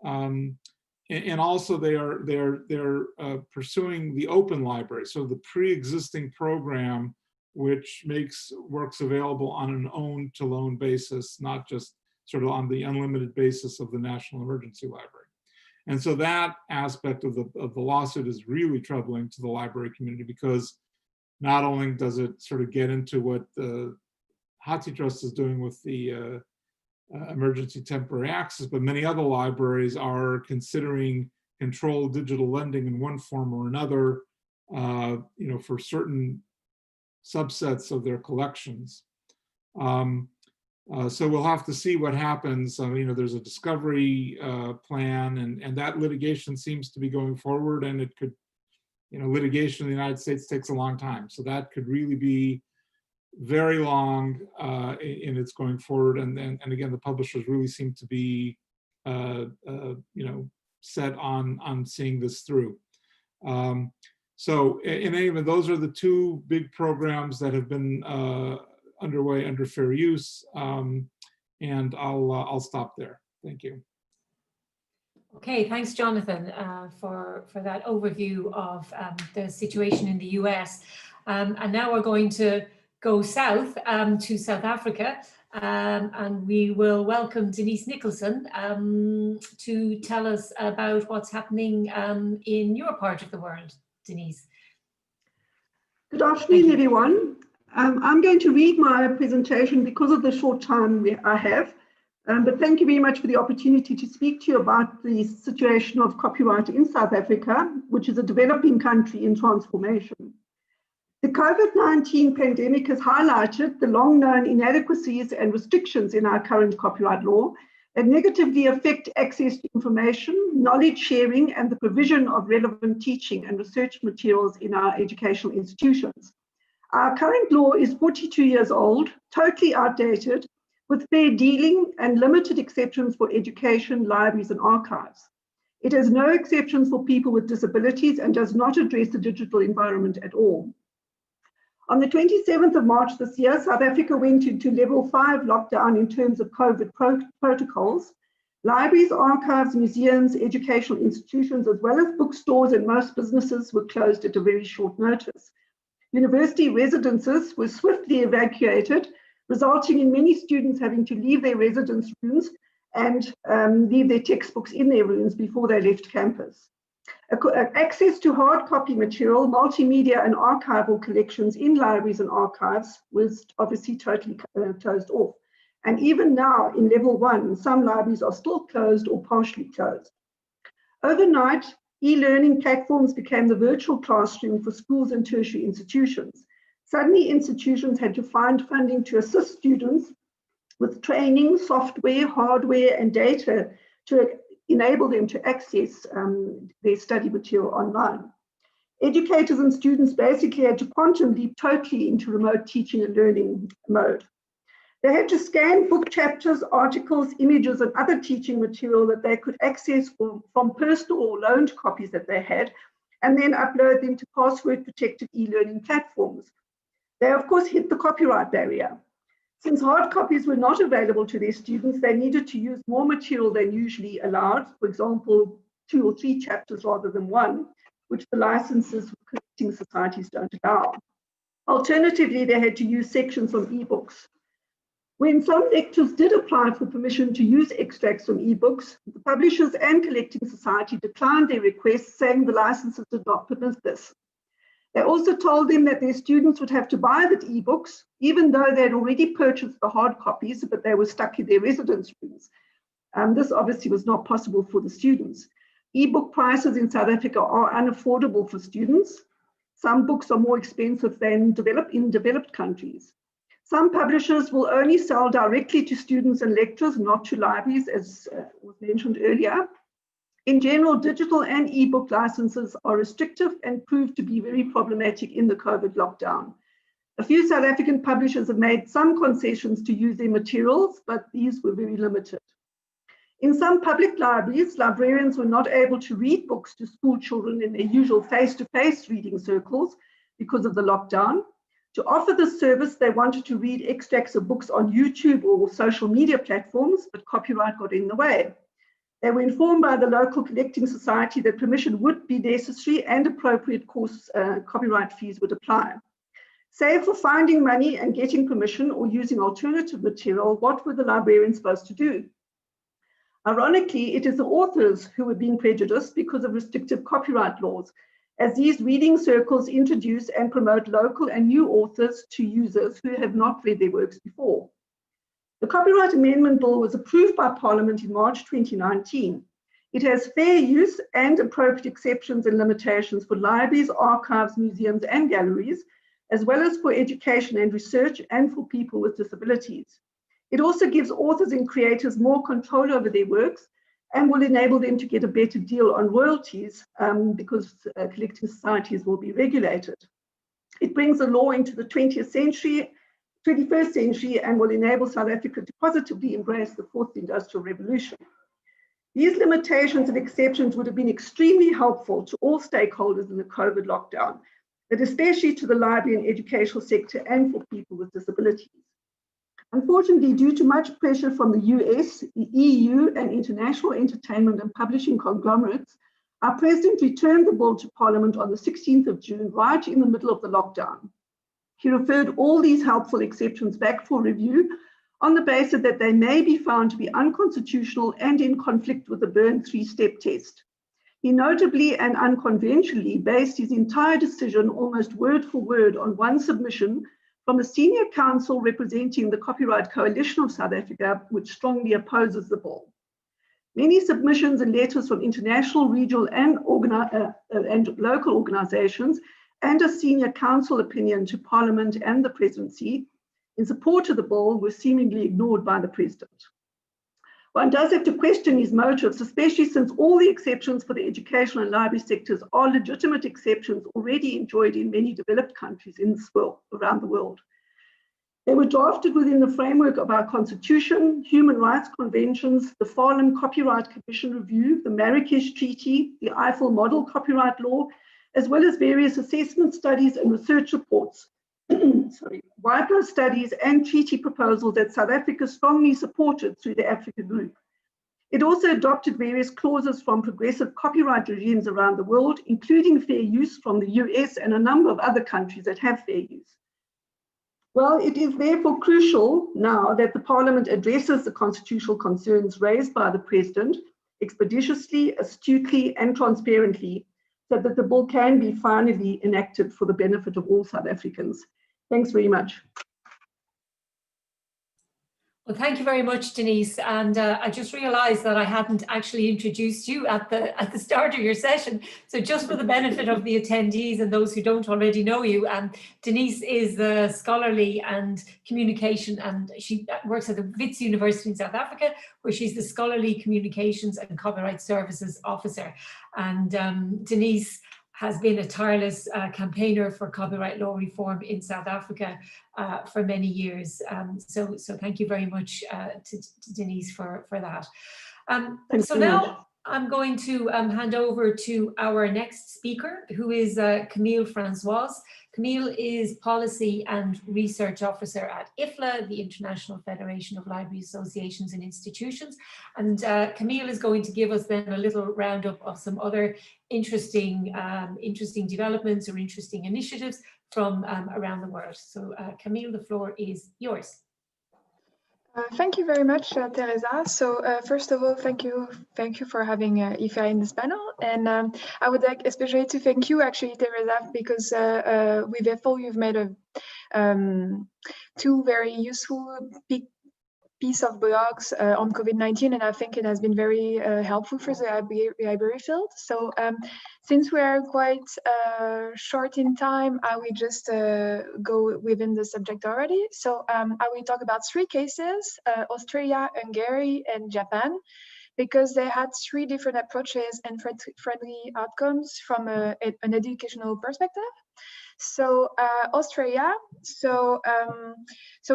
And also they're pursuing the open library, so the pre-existing program, which makes works available on an own-to-loan basis, not just sort of on the unlimited basis of the National Emergency Library. And so that aspect of the lawsuit is really troubling to the library community, because not only does it sort of get into what the HathiTrust is doing with the emergency temporary access, but many other libraries are considering controlled digital lending in one form or another, for certain subsets of their collections. So we'll have to see what happens. There's a discovery plan, and that litigation seems to be going forward, and it could, litigation in the United States takes a long time. So that could really be very long in its going forward. And again, the publishers really seem to be, set on seeing this through. So in any event, those are the two big programs that have been underway under fair use, and I'll stop there. Thank you. Okay, thanks, Jonathan, for that overview of the situation in the US. And now we're going to go south to South Africa, and we will welcome Denise Nicholson to tell us about what's happening in your part of the world. Denise. Good afternoon, everyone. I'm going to read my presentation because of the short time I have, but thank you very much for the opportunity to speak to you about the situation of copyright in South Africa, which is a developing country in transformation. The COVID-19 pandemic has highlighted the long-known inadequacies and restrictions in our current copyright law that negatively affect access to information, knowledge sharing, and the provision of relevant teaching and research materials in our educational institutions. Our current law is 42 years old, totally outdated, with fair dealing and limited exceptions for education, libraries, and archives. It has no exceptions for people with disabilities and does not address the digital environment at all. On the 27th of March this year, South Africa went into level 5 lockdown in terms of COVID protocols. Libraries, archives, museums, educational institutions, as well as bookstores and most businesses were closed at a very short notice. University residences were swiftly evacuated, resulting in many students having to leave their residence rooms and leave their textbooks in their rooms before they left campus. Access to hard copy material, multimedia and archival collections in libraries and archives was obviously totally closed off. And even now in level 1, some libraries are still closed or partially closed. Overnight, e-learning platforms became the virtual classroom for schools and tertiary institutions. Suddenly, institutions had to find funding to assist students with training, software, hardware, and data to enable them to access their study material online. Educators and students basically had to quantum leap totally into remote teaching and learning mode. They had to scan book chapters, articles, images, and other teaching material that they could access from personal or loaned copies that they had, and then upload them to password-protected e-learning platforms. They, of course, hit the copyright barrier. Since hard copies were not available to their students, they needed to use more material than usually allowed, for example, 2 or 3 chapters rather than 1, which the licenses for collecting societies don't allow. Alternatively, they had to use sections from ebooks. When some lecturers did apply for permission to use extracts from ebooks, the publishers and collecting society declined their requests, saying the licenses did not permit this. They also told them that their students would have to buy the ebooks, even though they had already purchased the hard copies, but they were stuck in their residence rooms. This obviously was not possible for the students. Ebook prices in South Africa are unaffordable for students. Some books are more expensive than in developed countries. Some publishers will only sell directly to students and lecturers, not to libraries, as was mentioned earlier. In general, digital and ebook licenses are restrictive and proved to be very problematic in the COVID lockdown. A few South African publishers have made some concessions to use their materials, but these were very limited. In some public libraries, librarians were not able to read books to school children in their usual face-to-face reading circles because of the lockdown. To offer this service, they wanted to read extracts of books on YouTube or social media platforms, but copyright got in the way. They were informed by the local collecting society that permission would be necessary and appropriate copyright fees would apply. Save for finding money and getting permission or using alternative material, what were the librarians supposed to do? Ironically, it is the authors who were being prejudiced because of restrictive copyright laws, as these reading circles introduce and promote local and new authors to users who have not read their works before. The Copyright Amendment Bill was approved by Parliament in March 2019. It has fair use and appropriate exceptions and limitations for libraries, archives, museums, and galleries, as well as for education and research and for people with disabilities. It also gives authors and creators more control over their works and will enable them to get a better deal on royalties because collecting societies will be regulated. It brings the law into the 21st century and will enable South Africa to positively embrace the 4th Industrial Revolution. These limitations and exceptions would have been extremely helpful to all stakeholders in the COVID lockdown, but especially to the library and educational sector and for people with disabilities. Unfortunately, due to much pressure from the US, the EU, and international entertainment and publishing conglomerates, our president returned the bill to Parliament on the 16th of June, right in the middle of the lockdown. He referred all these helpful exceptions back for review on the basis that they may be found to be unconstitutional and in conflict with the Berne three-step test. He notably and unconventionally based his entire decision almost word for word on one submission from a senior counsel representing the Copyright Coalition of South Africa, which strongly opposes the bill. Many submissions and letters from international, regional, and local organizations and a senior counsel opinion to Parliament and the presidency in support of the bill were seemingly ignored by the president. One does have to question his motives, especially since all the exceptions for the educational and library sectors are legitimate exceptions already enjoyed in many developed countries in this world, around the world. They were drafted within the framework of our Constitution, human rights conventions, the Farnham Copyright Commission Review, the Marrakesh Treaty, the Eiffel Model Copyright Law, as well as various assessment studies and research reports, WIPO studies and treaty proposals that South Africa strongly supported through the Africa Group. It also adopted various clauses from progressive copyright regimes around the world, including fair use from the US and a number of other countries that have fair use. Well, it is therefore crucial now that the Parliament addresses the constitutional concerns raised by the President expeditiously, astutely, and transparently, so that the bill can be finally enacted for the benefit of all South Africans. Thanks very much. Well, thank you very much, Denise. And I just realized that I hadn't actually introduced you at the start of your session. So just for the benefit of the attendees and those who don't already know you, Denise is the scholarly and communication, and she works at the Wits University in South Africa, where she's the scholarly communications and copyright services officer. And Denise has been a tireless campaigner for copyright law reform in South Africa for many years. So thank you very much to Denise for that. So now I'm going to hand over to our next speaker, who is Camille Francoise. Camille is Policy and Research Officer at IFLA, the International Federation of Library Associations and Institutions. And Camille is going to give us then a little roundup of some other interesting developments or interesting initiatives from around the world. So Camille, the floor is yours. Thank you very much, Teresa. So first of all, thank you for having IFA in this panel. And I would like especially to thank you, actually, Teresa, because with IFL, you've made two very useful big piece of blogs on COVID-19, and I think it has been very helpful for the library field. So since we are quite short in time, I will just go within the subject already. So I will talk about three cases, Australia, Hungary, and Japan, because they had three different approaches and friendly outcomes from an educational perspective. So Australia, so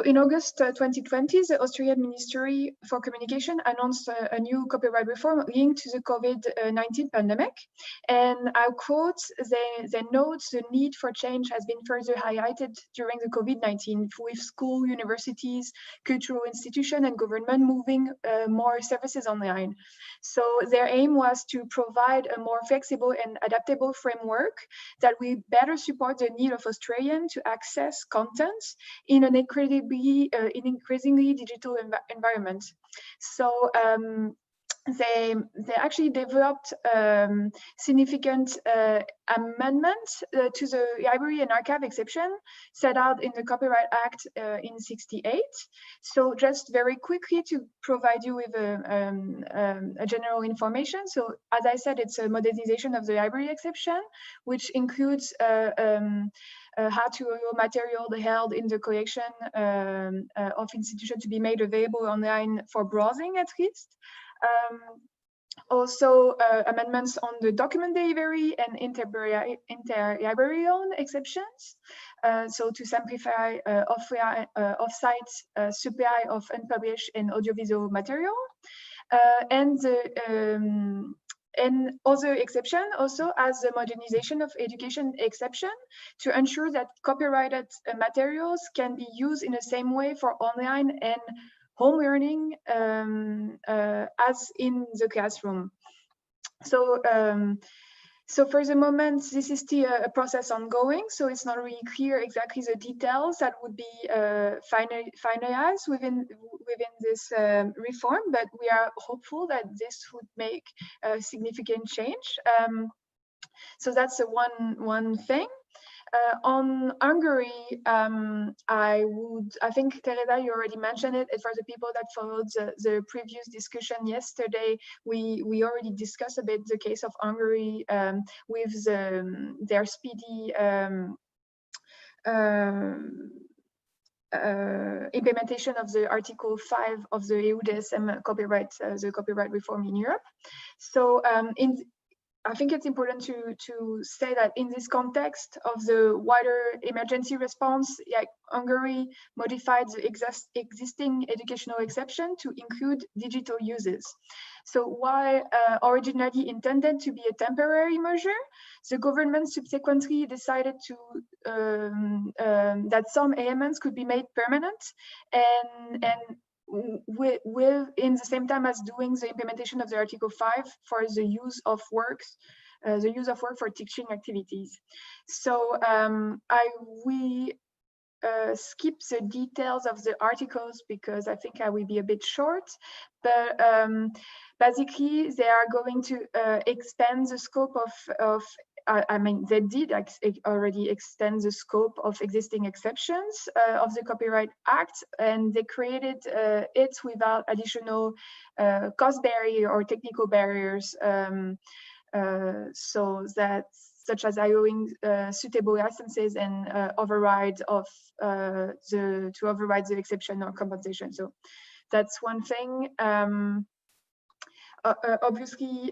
in August 2020, the Australian Ministry for Communication announced a new copyright reform linked to the COVID-19 pandemic. And I quote, they note the need for change has been further highlighted during the COVID-19, with school, universities, cultural institutions, and government moving more services online. So their aim was to provide a more flexible and adaptable framework that will better support the need of Australians to access content in an increasingly digital environment. So they actually developed significant amendments to the library and archive exception set out in the Copyright Act in '68. So just very quickly to provide you with a general information. So as I said, it's a modernization of the library exception, which includes how to allow material held in the collection of institutions to be made available online for browsing at least. Also amendments on the document delivery and inter-library loan exceptions. So to simplify off-site supply of unpublished and audiovisual material. And other exception also as the modernization of education exception to ensure that copyrighted materials can be used in the same way for online and home learning as in the classroom. So, so for the moment, this is still a process ongoing, so it's not really clear exactly the details that would be finalized within this reform, but we are hopeful that this would make a significant change. So that's one thing. On Hungary, I think, Teresa, you already mentioned it. And for the people that followed the previous discussion yesterday, we already discussed a bit the case of Hungary with their speedy implementation of the Article 5 of the EU-DSM the copyright reform in Europe. So I think it's important to say that in this context of the wider emergency response, like Hungary modified the existing educational exception to include digital uses. So while originally intended to be a temporary measure, the government subsequently decided to that some elements could be made permanent and with in the same time as doing the implementation of the Article 5 for the use of work for teaching activities. So we skip the details of the articles because I think I will be a bit short, but basically they are going to expand the scope of I mean, they did already extend the scope of existing exceptions of the Copyright Act, and they created it without additional cost barrier or technical barriers, so that such as allowing suitable licenses and override of to override the exception or compensation. So that's one thing. Obviously.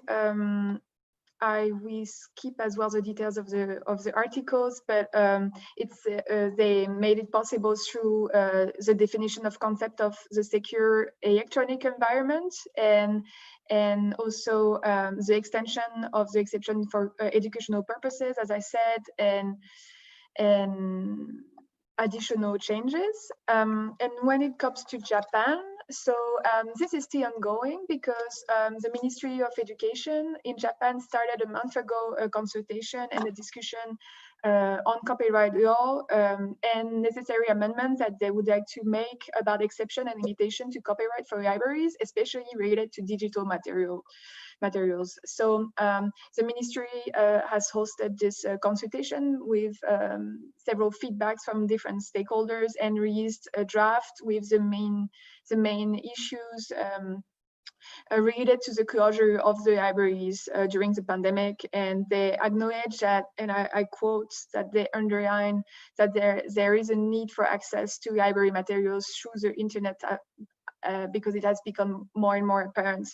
I will skip as well the details of the articles, but they made it possible through the definition of concept of the secure electronic environment, and also the extension of the exception for educational purposes, as I said, and additional changes. And when it comes to Japan, so this is still ongoing because the Ministry of Education in Japan started a month ago a consultation and a discussion on copyright law and necessary amendments that they would like to make about exception and limitation to copyright for libraries, especially related to digital materials. So the ministry has hosted this consultation with several feedbacks from different stakeholders and released a draft with the main issues related to the closure of the libraries during the pandemic. And they acknowledge that, and I quote, that they underline that there is a need for access to library materials through the internet because it has become more and more apparent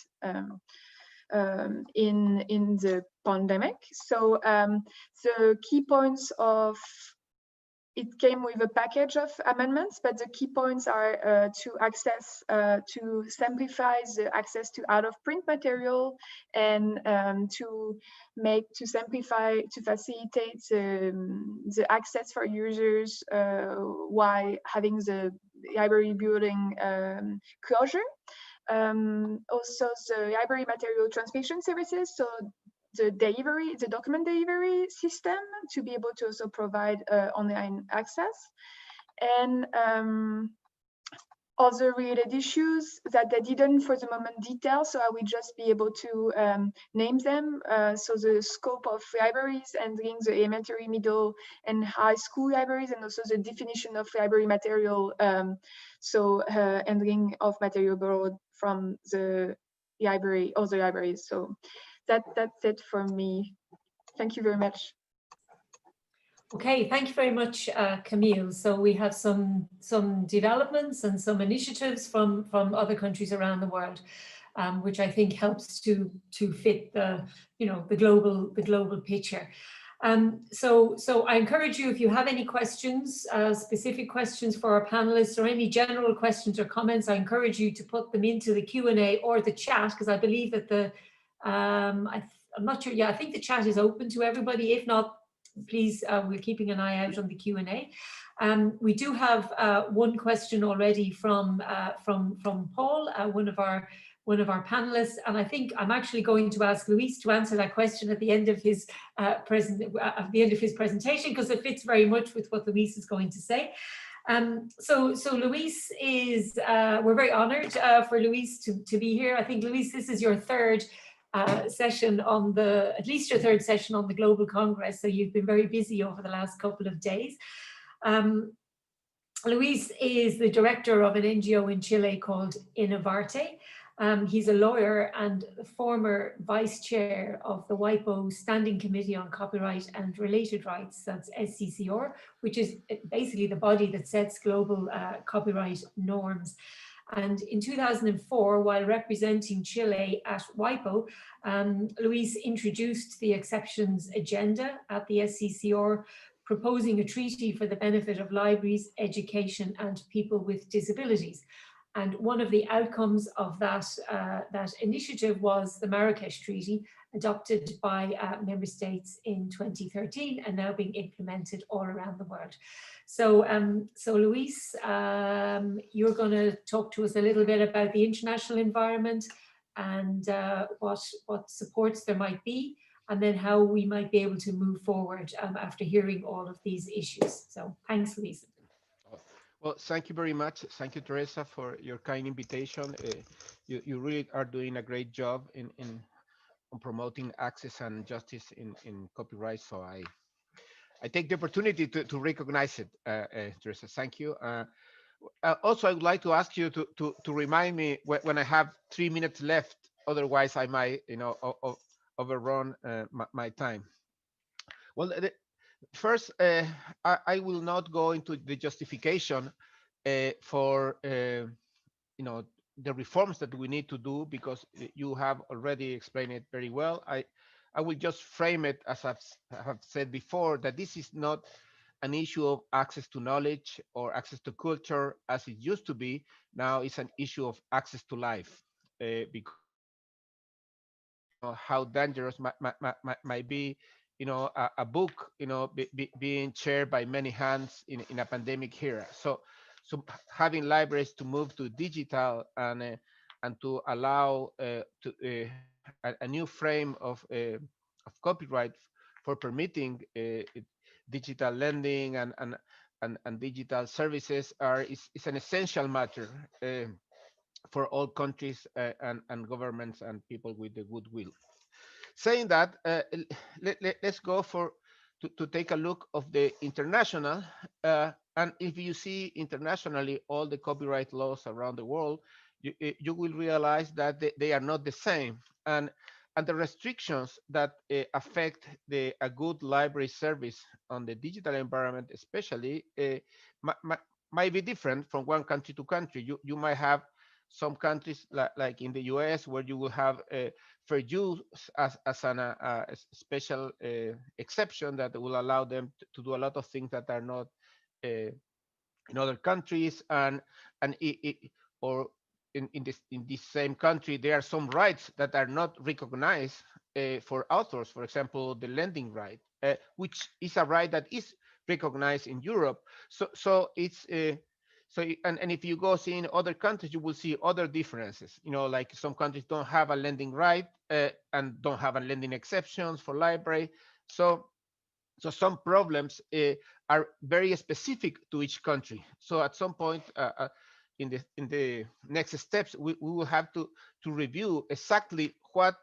in the pandemic. So the key points of it came with a package of amendments, but the key points are to simplify the access to out-of-print material, and to facilitate the access for users while having the library building closure. Also the library material transmission services, so the document delivery system to be able to also provide online access, and other related issues that they didn't for the moment detail, so I will just be able to name them. So the scope of libraries and the elementary, middle, and high school libraries, and also the definition of library material, so handling of material borrowed from the library, other libraries. So that's it for me. Thank you very much. Okay, thank you very much, Camille. So we have some developments and some initiatives from other countries around the world, which I think helps to fit the global picture. So I encourage you, if you have any questions, specific questions for our panelists, or any general questions or comments, I encourage you to put them into the Q&A or the chat, because I believe that I'm not sure. Yeah, I think the chat is open to everybody. If not, please, we're keeping an eye out on the Q&A. We do have one question already from Paul, one of our panelists, and I think I'm actually going to ask Luis to answer that question at the end of his presentation, because it fits very much with what Luis is going to say. So Luis is, we're very honored for Luis to be here. I think, Luis, this is your third session on at least your third session on the Global Congress, so you've been very busy over the last couple of days. Luis is the director of an NGO in Chile called Innovarte. He's a lawyer and former vice chair of the WIPO Standing Committee on Copyright and Related Rights, that's SCCR, which is basically the body that sets global copyright norms. And in 2004, while representing Chile at WIPO, Luis introduced the exceptions agenda at the SCCR, proposing a treaty for the benefit of libraries, education, and people with disabilities. And one of the outcomes of that initiative was the Marrakesh Treaty, adopted by member states in 2013 and now being implemented all around the world. So, Luis, you're going to talk to us a little bit about the international environment and what supports there might be, and then how we might be able to move forward after hearing all of these issues. So thanks, Luis. Well, thank you very much. Thank you, Teresa, for your kind invitation. You really are doing a great job on promoting access and justice in copyright. So I take the opportunity to recognize it, Teresa. Thank you. Also, I would like to ask you to remind me when I have 3 minutes left. Otherwise, I might, overrun my time. Well, first, I will not go into the justification for the reforms that we need to do, because you have already explained it very well. I will just frame it as I have said before, that this is not an issue of access to knowledge or access to culture as it used to be. Now it's an issue of access to life, because how dangerous might be, a book, being shared by many hands in a pandemic era. So having libraries to move to digital and to allow a new frame of copyright for permitting digital lending and digital services is an essential matter for all countries and governments and people with the goodwill. Saying that, let's go to take a look of the international. And if you see internationally all the copyright laws around the world, you will realize that they are not the same. And the restrictions that affect a good library service on the digital environment, especially, might be different from one country to country. You might have some countries like in the US where you will have fair use as a special exception that will allow them to do a lot of things that are not in other countries, and or in this same country there are some rights that are not recognized for authors. For example, the lending right, which is a right that is recognized in Europe. So it's and if you go see in other countries, you will see other differences. Like some countries don't have a lending right and don't have a lending exceptions for library. So some problems are very specific to each country. So at some point in the next steps, we will have to review exactly what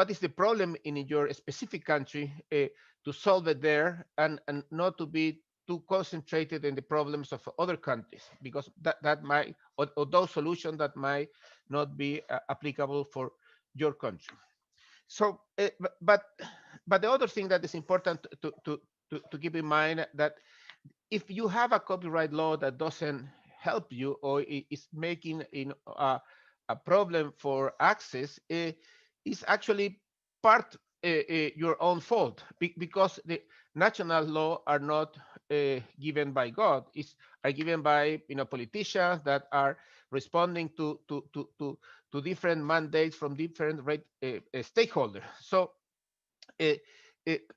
is the problem in your specific country to solve it there, and not to be too concentrated in the problems of other countries, because that might, or those solutions that might not be applicable for your country. So, but the other thing that is important to keep in mind, that if you have a copyright law that doesn't help you or is making a problem for access, is actually part your own fault, because the national law are not given by God, are given by politicians that are responding to different mandates from different stakeholders. So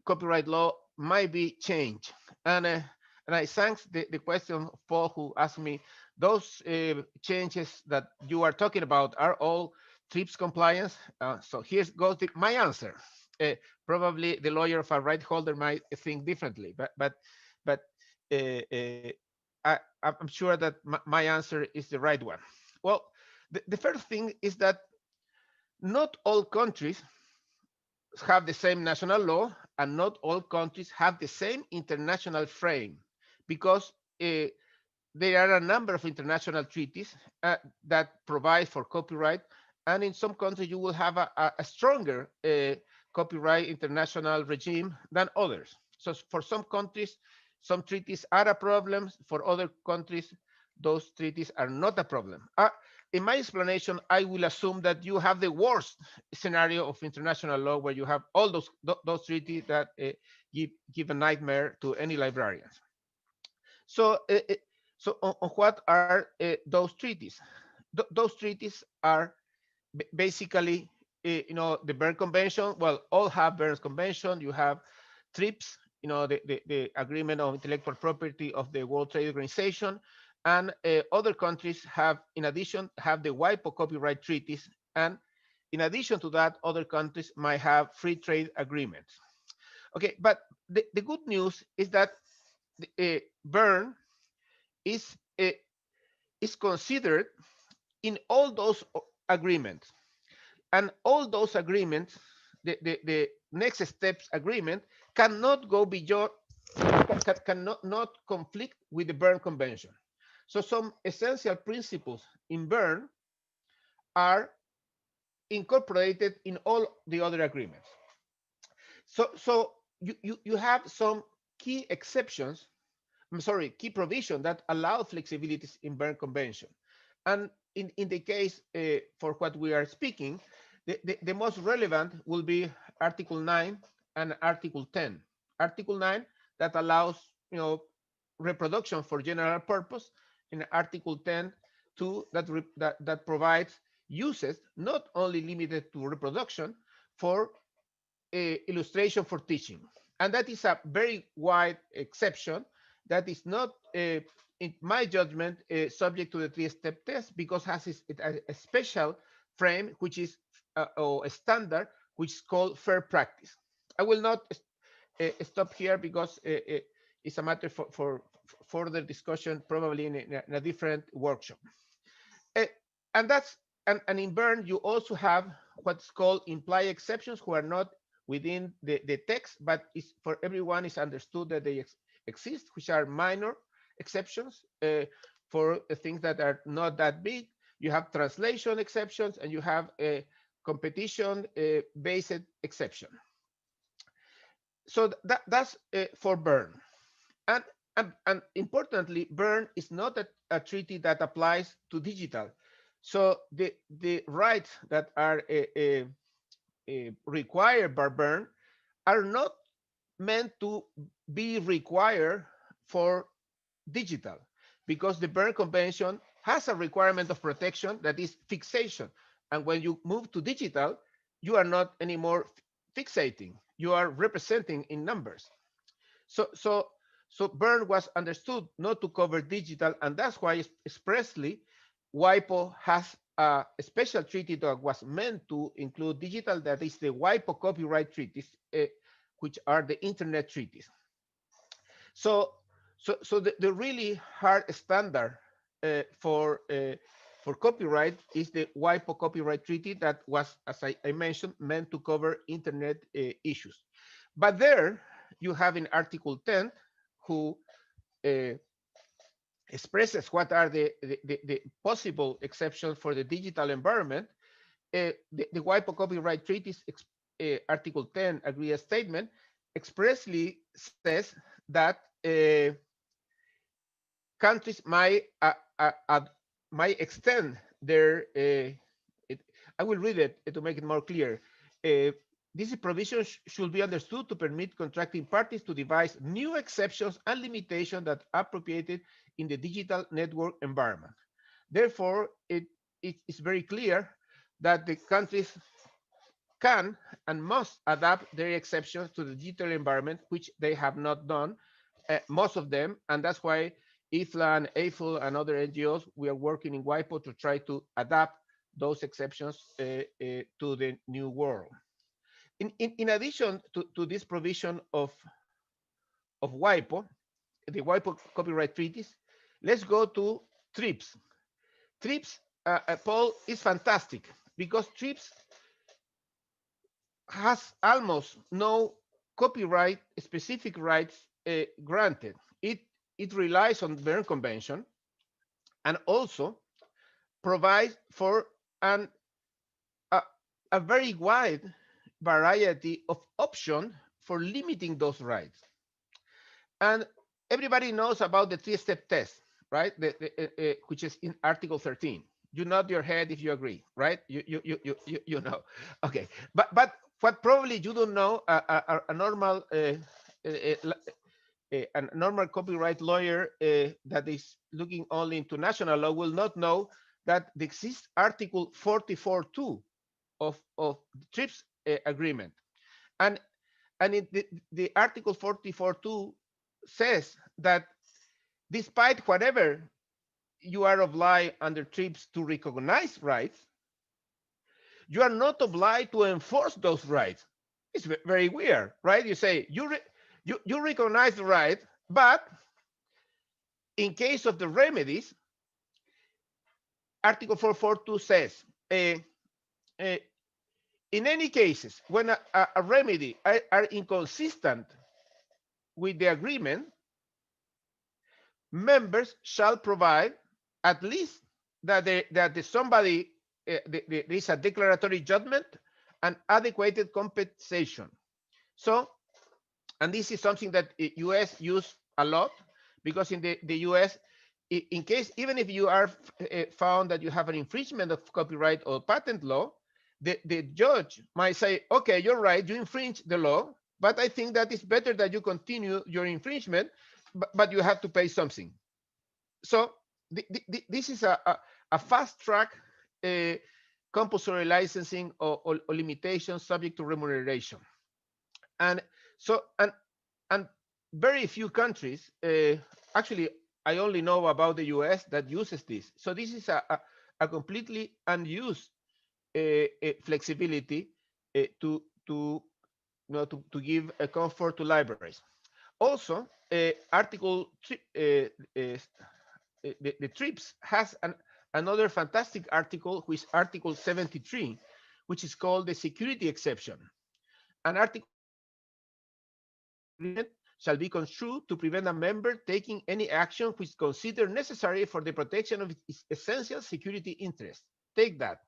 copyright law might be changed. And I thank the question of Paul, who asked me, those changes that you are talking about are all TRIPS compliance. So here goes my answer. Probably the lawyer of a right holder might think differently, but I'm sure that my answer is the right one. Well, the first thing is that not all countries have the same national law, and not all countries have the same international frame, because there are a number of international treaties that provide for copyright, and in some countries you will have a stronger copyright international regime than others. So for some countries, some treaties are a problem. For other countries, those treaties are not a problem. In my explanation, I will assume that you have the worst scenario of international law, where you have all those treaties that give a nightmare to any librarians. So, on what are those treaties? Those treaties are basically, the Berne Convention. Well, all have Berne Convention. You have TRIPS, the Agreement on Intellectual Property of the World Trade Organization, and other countries have, in addition, have the WIPO copyright treaties, and in addition to that, other countries might have free trade agreements. Okay, but the good news is that Berne is considered in all those agreements, and all those agreements, the next steps agreement cannot go beyond, cannot not conflict with the Berne Convention. So some essential principles in Berne are incorporated in all the other agreements. So you have some key exceptions, key provision that allow flexibilities in Berne Convention. And in the case for what we are speaking, the most relevant will be Article 9 and Article 10. Article 9 that allows, reproduction for general purpose, and Article 10 2 that provides uses not only limited to reproduction for illustration for teaching. And that is a very wide exception that is not, in my judgment, subject to the three-step test because has a special frame, which is or a standard, which is called fair practice. I will not stop here because it's a matter for further discussion, probably in a different workshop. And that's and in Bern, you also have what's called implied exceptions, who are not within the text, but is for everyone is understood that they exist, which are minor exceptions for things that are not that big. You have translation exceptions, and you have a competition based exception. So that's for Bern. And importantly, Bern is not a treaty that applies to digital. So the rights that are required by Bern are not meant to be required for digital, because the Bern Convention has a requirement of protection that is fixation. And when you move to digital, you are not anymore fixating, you are representing in numbers. So Bern was understood not to cover digital, and that's why expressly WIPO has a special treaty that was meant to include digital, that is the WIPO copyright treaties, which are the internet treaties. So the really hard standard for copyright is the WIPO copyright treaty that was, as I mentioned, meant to cover internet issues. But there you have in Article 10, who expresses what are the possible exceptions for the digital environment. The WIPO copyright treaties, Article 10 agreed statement, expressly says that countries might extend their, I will read it to make it more clear. This provision should be understood to permit contracting parties to devise new exceptions and limitations that are appropriated in the digital network environment. Therefore, it is very clear that the countries can and must adapt their exceptions to the digital environment, which they have not done, most of them, and that's why IFLA and AFL and other NGOs, we are working in WIPO to try to adapt those exceptions to the new world. In addition to this provision of WIPO, the WIPO copyright treaties, let's go to TRIPS. TRIPS, Paul, is fantastic because TRIPS has almost no copyright specific rights granted. It relies on the Bern Convention and also provides for a very wide variety of options for limiting those rights. And everybody knows about the three-step test, right? Which is in Article 13. You nod your head if you agree, right? You know. Okay, but what probably you don't know, a normal copyright lawyer that is looking only into national law will not know that there exists Article 44.2 of the TRIPS agreement, and the Article 44.2 says that despite whatever you are obliged under TRIPS to recognize rights, you are not obliged to enforce those rights. It's very weird, right? You say you recognize the right, but in case of the remedies, Article 442 says, in any cases, when a remedy are inconsistent with the agreement, members shall provide at least that somebody there is a declaratory judgment and adequate compensation. So, and this is something that US use a lot, because in the US, in case, even if you are found that you have an infringement of copyright or patent law, the judge might say, okay, you're right, you infringe the law, but I think that it's better that you continue your infringement, but you have to pay something. So this is a fast track compulsory licensing or limitations subject to remuneration. And so, and very few countries, actually, I only know about the US that uses this. So this is a completely unused flexibility to give a comfort to libraries. Also, Article the TRIPS has another fantastic article, which is Article 73, which is called the security exception. An article shall be construed to prevent a member taking any action which is considered necessary for the protection of its essential security interests. Take that.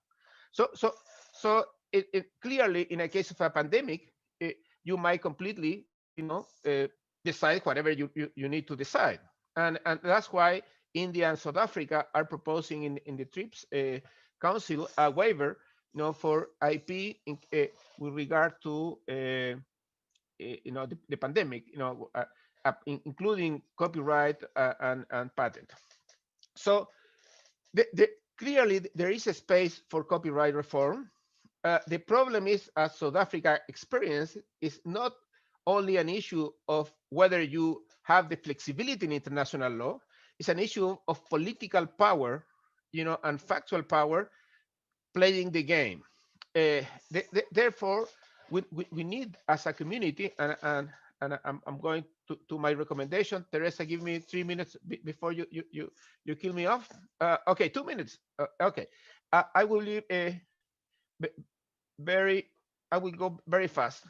So it clearly, in a case of a pandemic, you might completely, decide whatever you need to decide, and that's why India and South Africa are proposing in the TRIPS Council a waiver, for IP with regard to the pandemic, including copyright and patent. So clearly there is a space for copyright reform. The problem is, as South Africa experienced, is not only an issue of whether you have the flexibility in international law. It's an issue of political power, and factual power playing the game. Therefore, we need, as a community, and I'm going to my recommendation. Teresa, give me 3 minutes before you kill me off. Okay, 2 minutes. Okay, I will leave I will go very fast.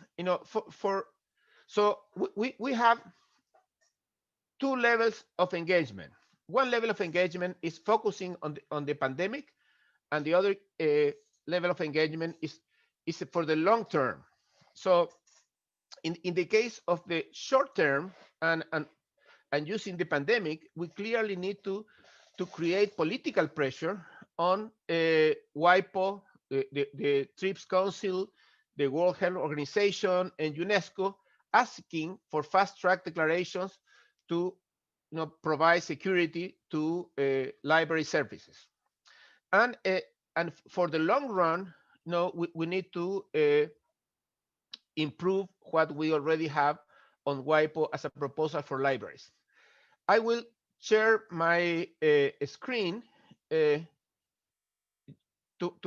So we have two levels of engagement. One level of engagement is focusing on the pandemic, and the other level of engagement is for the long term. So in the case of the short term and using the pandemic, we clearly need to create political pressure on WIPO, the TRIPS Council, the World Health Organization, and UNESCO, asking for fast-track declarations to provide security to library services. And for the long run, we need to improve what we already have on WIPO as a proposal for libraries. I will share my screen to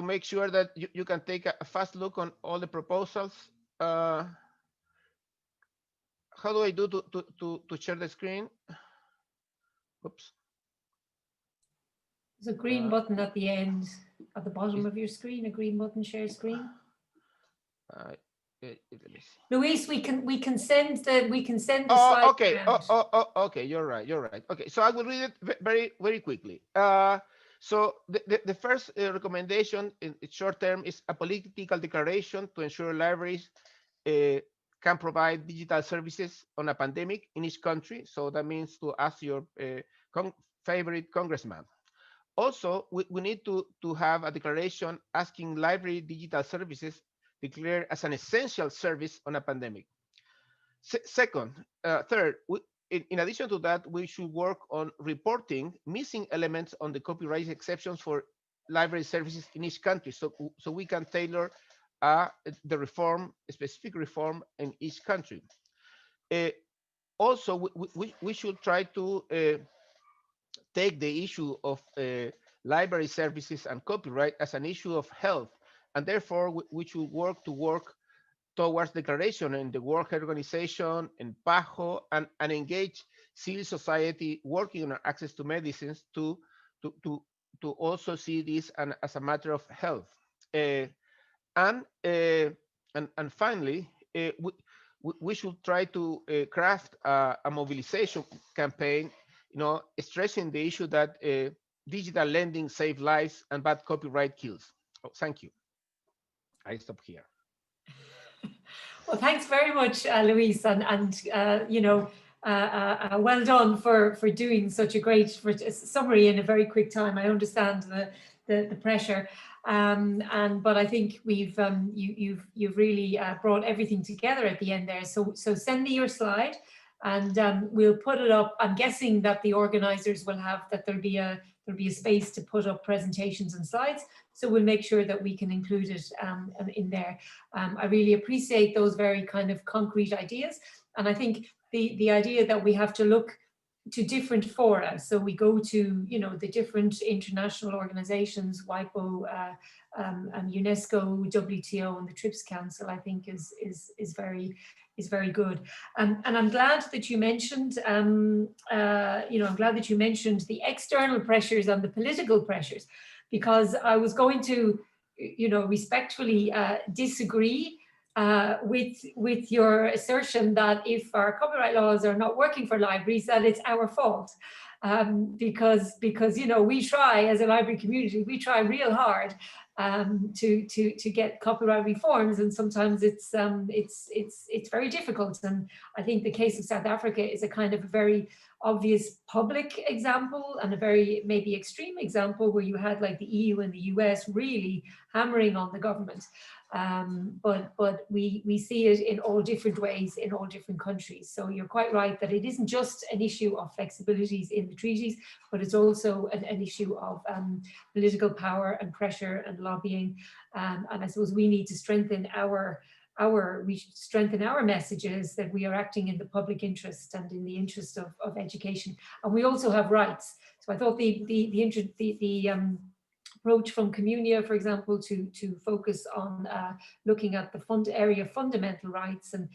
make sure that you can take a fast look on all the proposals. How do I do to share the screen? Oops. There's a green button at the end, at the bottom of your screen, a green button, share screen. Let me see. Luis, we can send the slide. Okay. Okay. You're right. Okay, so I will read it very, very quickly. So the first recommendation in short term is a political declaration to ensure libraries can provide digital services on a pandemic in each country. So that means to ask your favorite congressman. Also, we need to have a declaration asking library digital services declared as an essential service on a pandemic. Third, in addition to that, we should work on reporting missing elements on the copyright exceptions for library services in each country, so we can tailor the reform, a specific reform in each country. Also, we should try to take the issue of library services and copyright as an issue of health, and therefore we should work towards declaration in the World Health Organization, in PAHO, and engage civil society working on access to medicines to also see this as a matter of health. And finally, we should try to craft a mobilization campaign, stressing the issue that digital lending saves lives and bad copyright kills. Oh, thank you. I stop here. Well, thanks very much, Luis, and well done for doing such a great summary in a very quick time. I understand the pressure. But I think we've you've really brought everything together at the end there. So send me your slide, and we'll put it up. I'm guessing that the organisers will have that there'll be a space to put up presentations and slides. So we'll make sure that we can include it in there. I really appreciate those very kind of concrete ideas, and I think the idea that we have to look to different fora. So we go to, you know, the different international organizations, WIPO, and UNESCO, WTO, and the TRIPS Council, I think is very good. And I'm glad that you mentioned, you know, I'm glad that you mentioned the external pressures and the political pressures, because I was going to, you know, respectfully disagree with your assertion that if our copyright laws are not working for libraries, that it's our fault. Because you know, we try as a library community, we try real hard to get copyright reforms, and sometimes it's very difficult. And I think the case of South Africa is a kind of a very obvious public example, and a very maybe extreme example where you had like the EU and the US really hammering on the government. But we see it in all different ways in all different countries. So you're quite right that it isn't just an issue of flexibilities in the treaties, but it's also an issue of political power and pressure and lobbying. And I suppose we need to strengthen our messages that we are acting in the public interest and in the interest of education. And we also have rights. So I thought the approach from Communia, for example, to focus on looking at the area of fundamental rights, and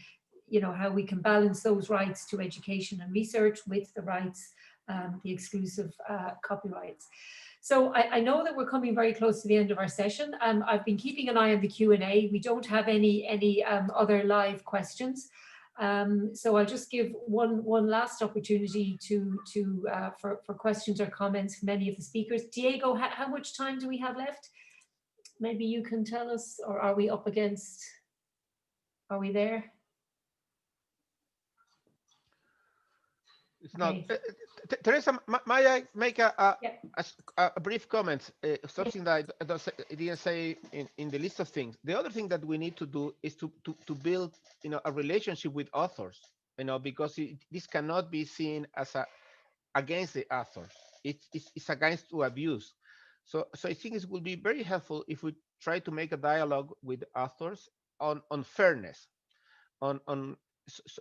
you know, how we can balance those rights to education and research with the rights, the exclusive copyrights. So I know that we're coming very close to the end of our session. I've been keeping an eye on the Q&A. We don't have any other live questions. So I'll just give one last opportunity for questions or comments from any of the speakers. Diego, how much time do we have left? Maybe you can tell us, or are we up against, are we there? It's not. Okay. Teresa, may I make a brief comment? Something that I didn't say in the list of things. The other thing that we need to do is to build, you know, a relationship with authors, you know, because this cannot be seen as against the authors. It's against to abuse. So I think it will be very helpful if we try to make a dialogue with authors on fairness,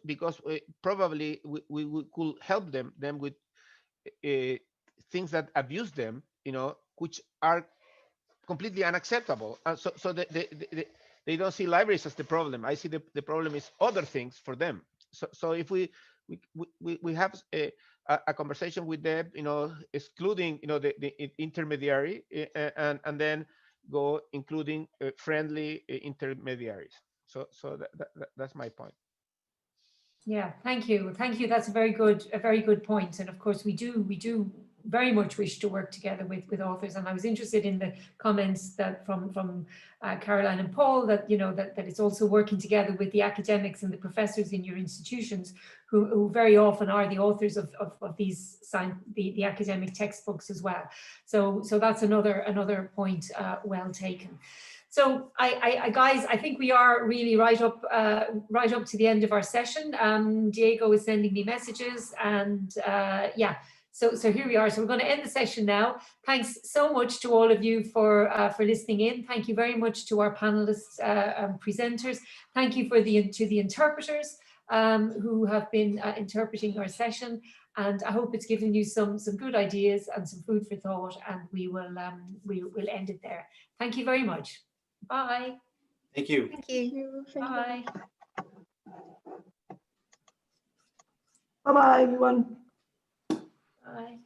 because probably we could help them with things that abuse them, you know, which are completely unacceptable. So they don't see libraries as the problem. I see the problem is other things for them. So if we have a conversation with them, you know, excluding, you know, the intermediary, and then go including friendly intermediaries. So that's my point. Yeah, thank you. That's a very good point. And of course, we do very much wish to work together with authors. And I was interested in the comments that from Caroline and Paul, that you know that it's also working together with the academics and the professors in your institutions, who very often are the authors of these the academic textbooks as well. So that's another point well taken. So guys, I think we are really right up to the end of our session. Diego is sending me messages, and yeah, so here we are. So we're going to end the session now. Thanks so much to all of you for listening in. Thank you very much to our panelists, presenters. Thank you to the interpreters who have been interpreting our session. And I hope it's given you some good ideas and some food for thought. And we will end it there. Thank you very much. Bye. Thank you. Thank you. Bye. Bye-bye, everyone. Bye.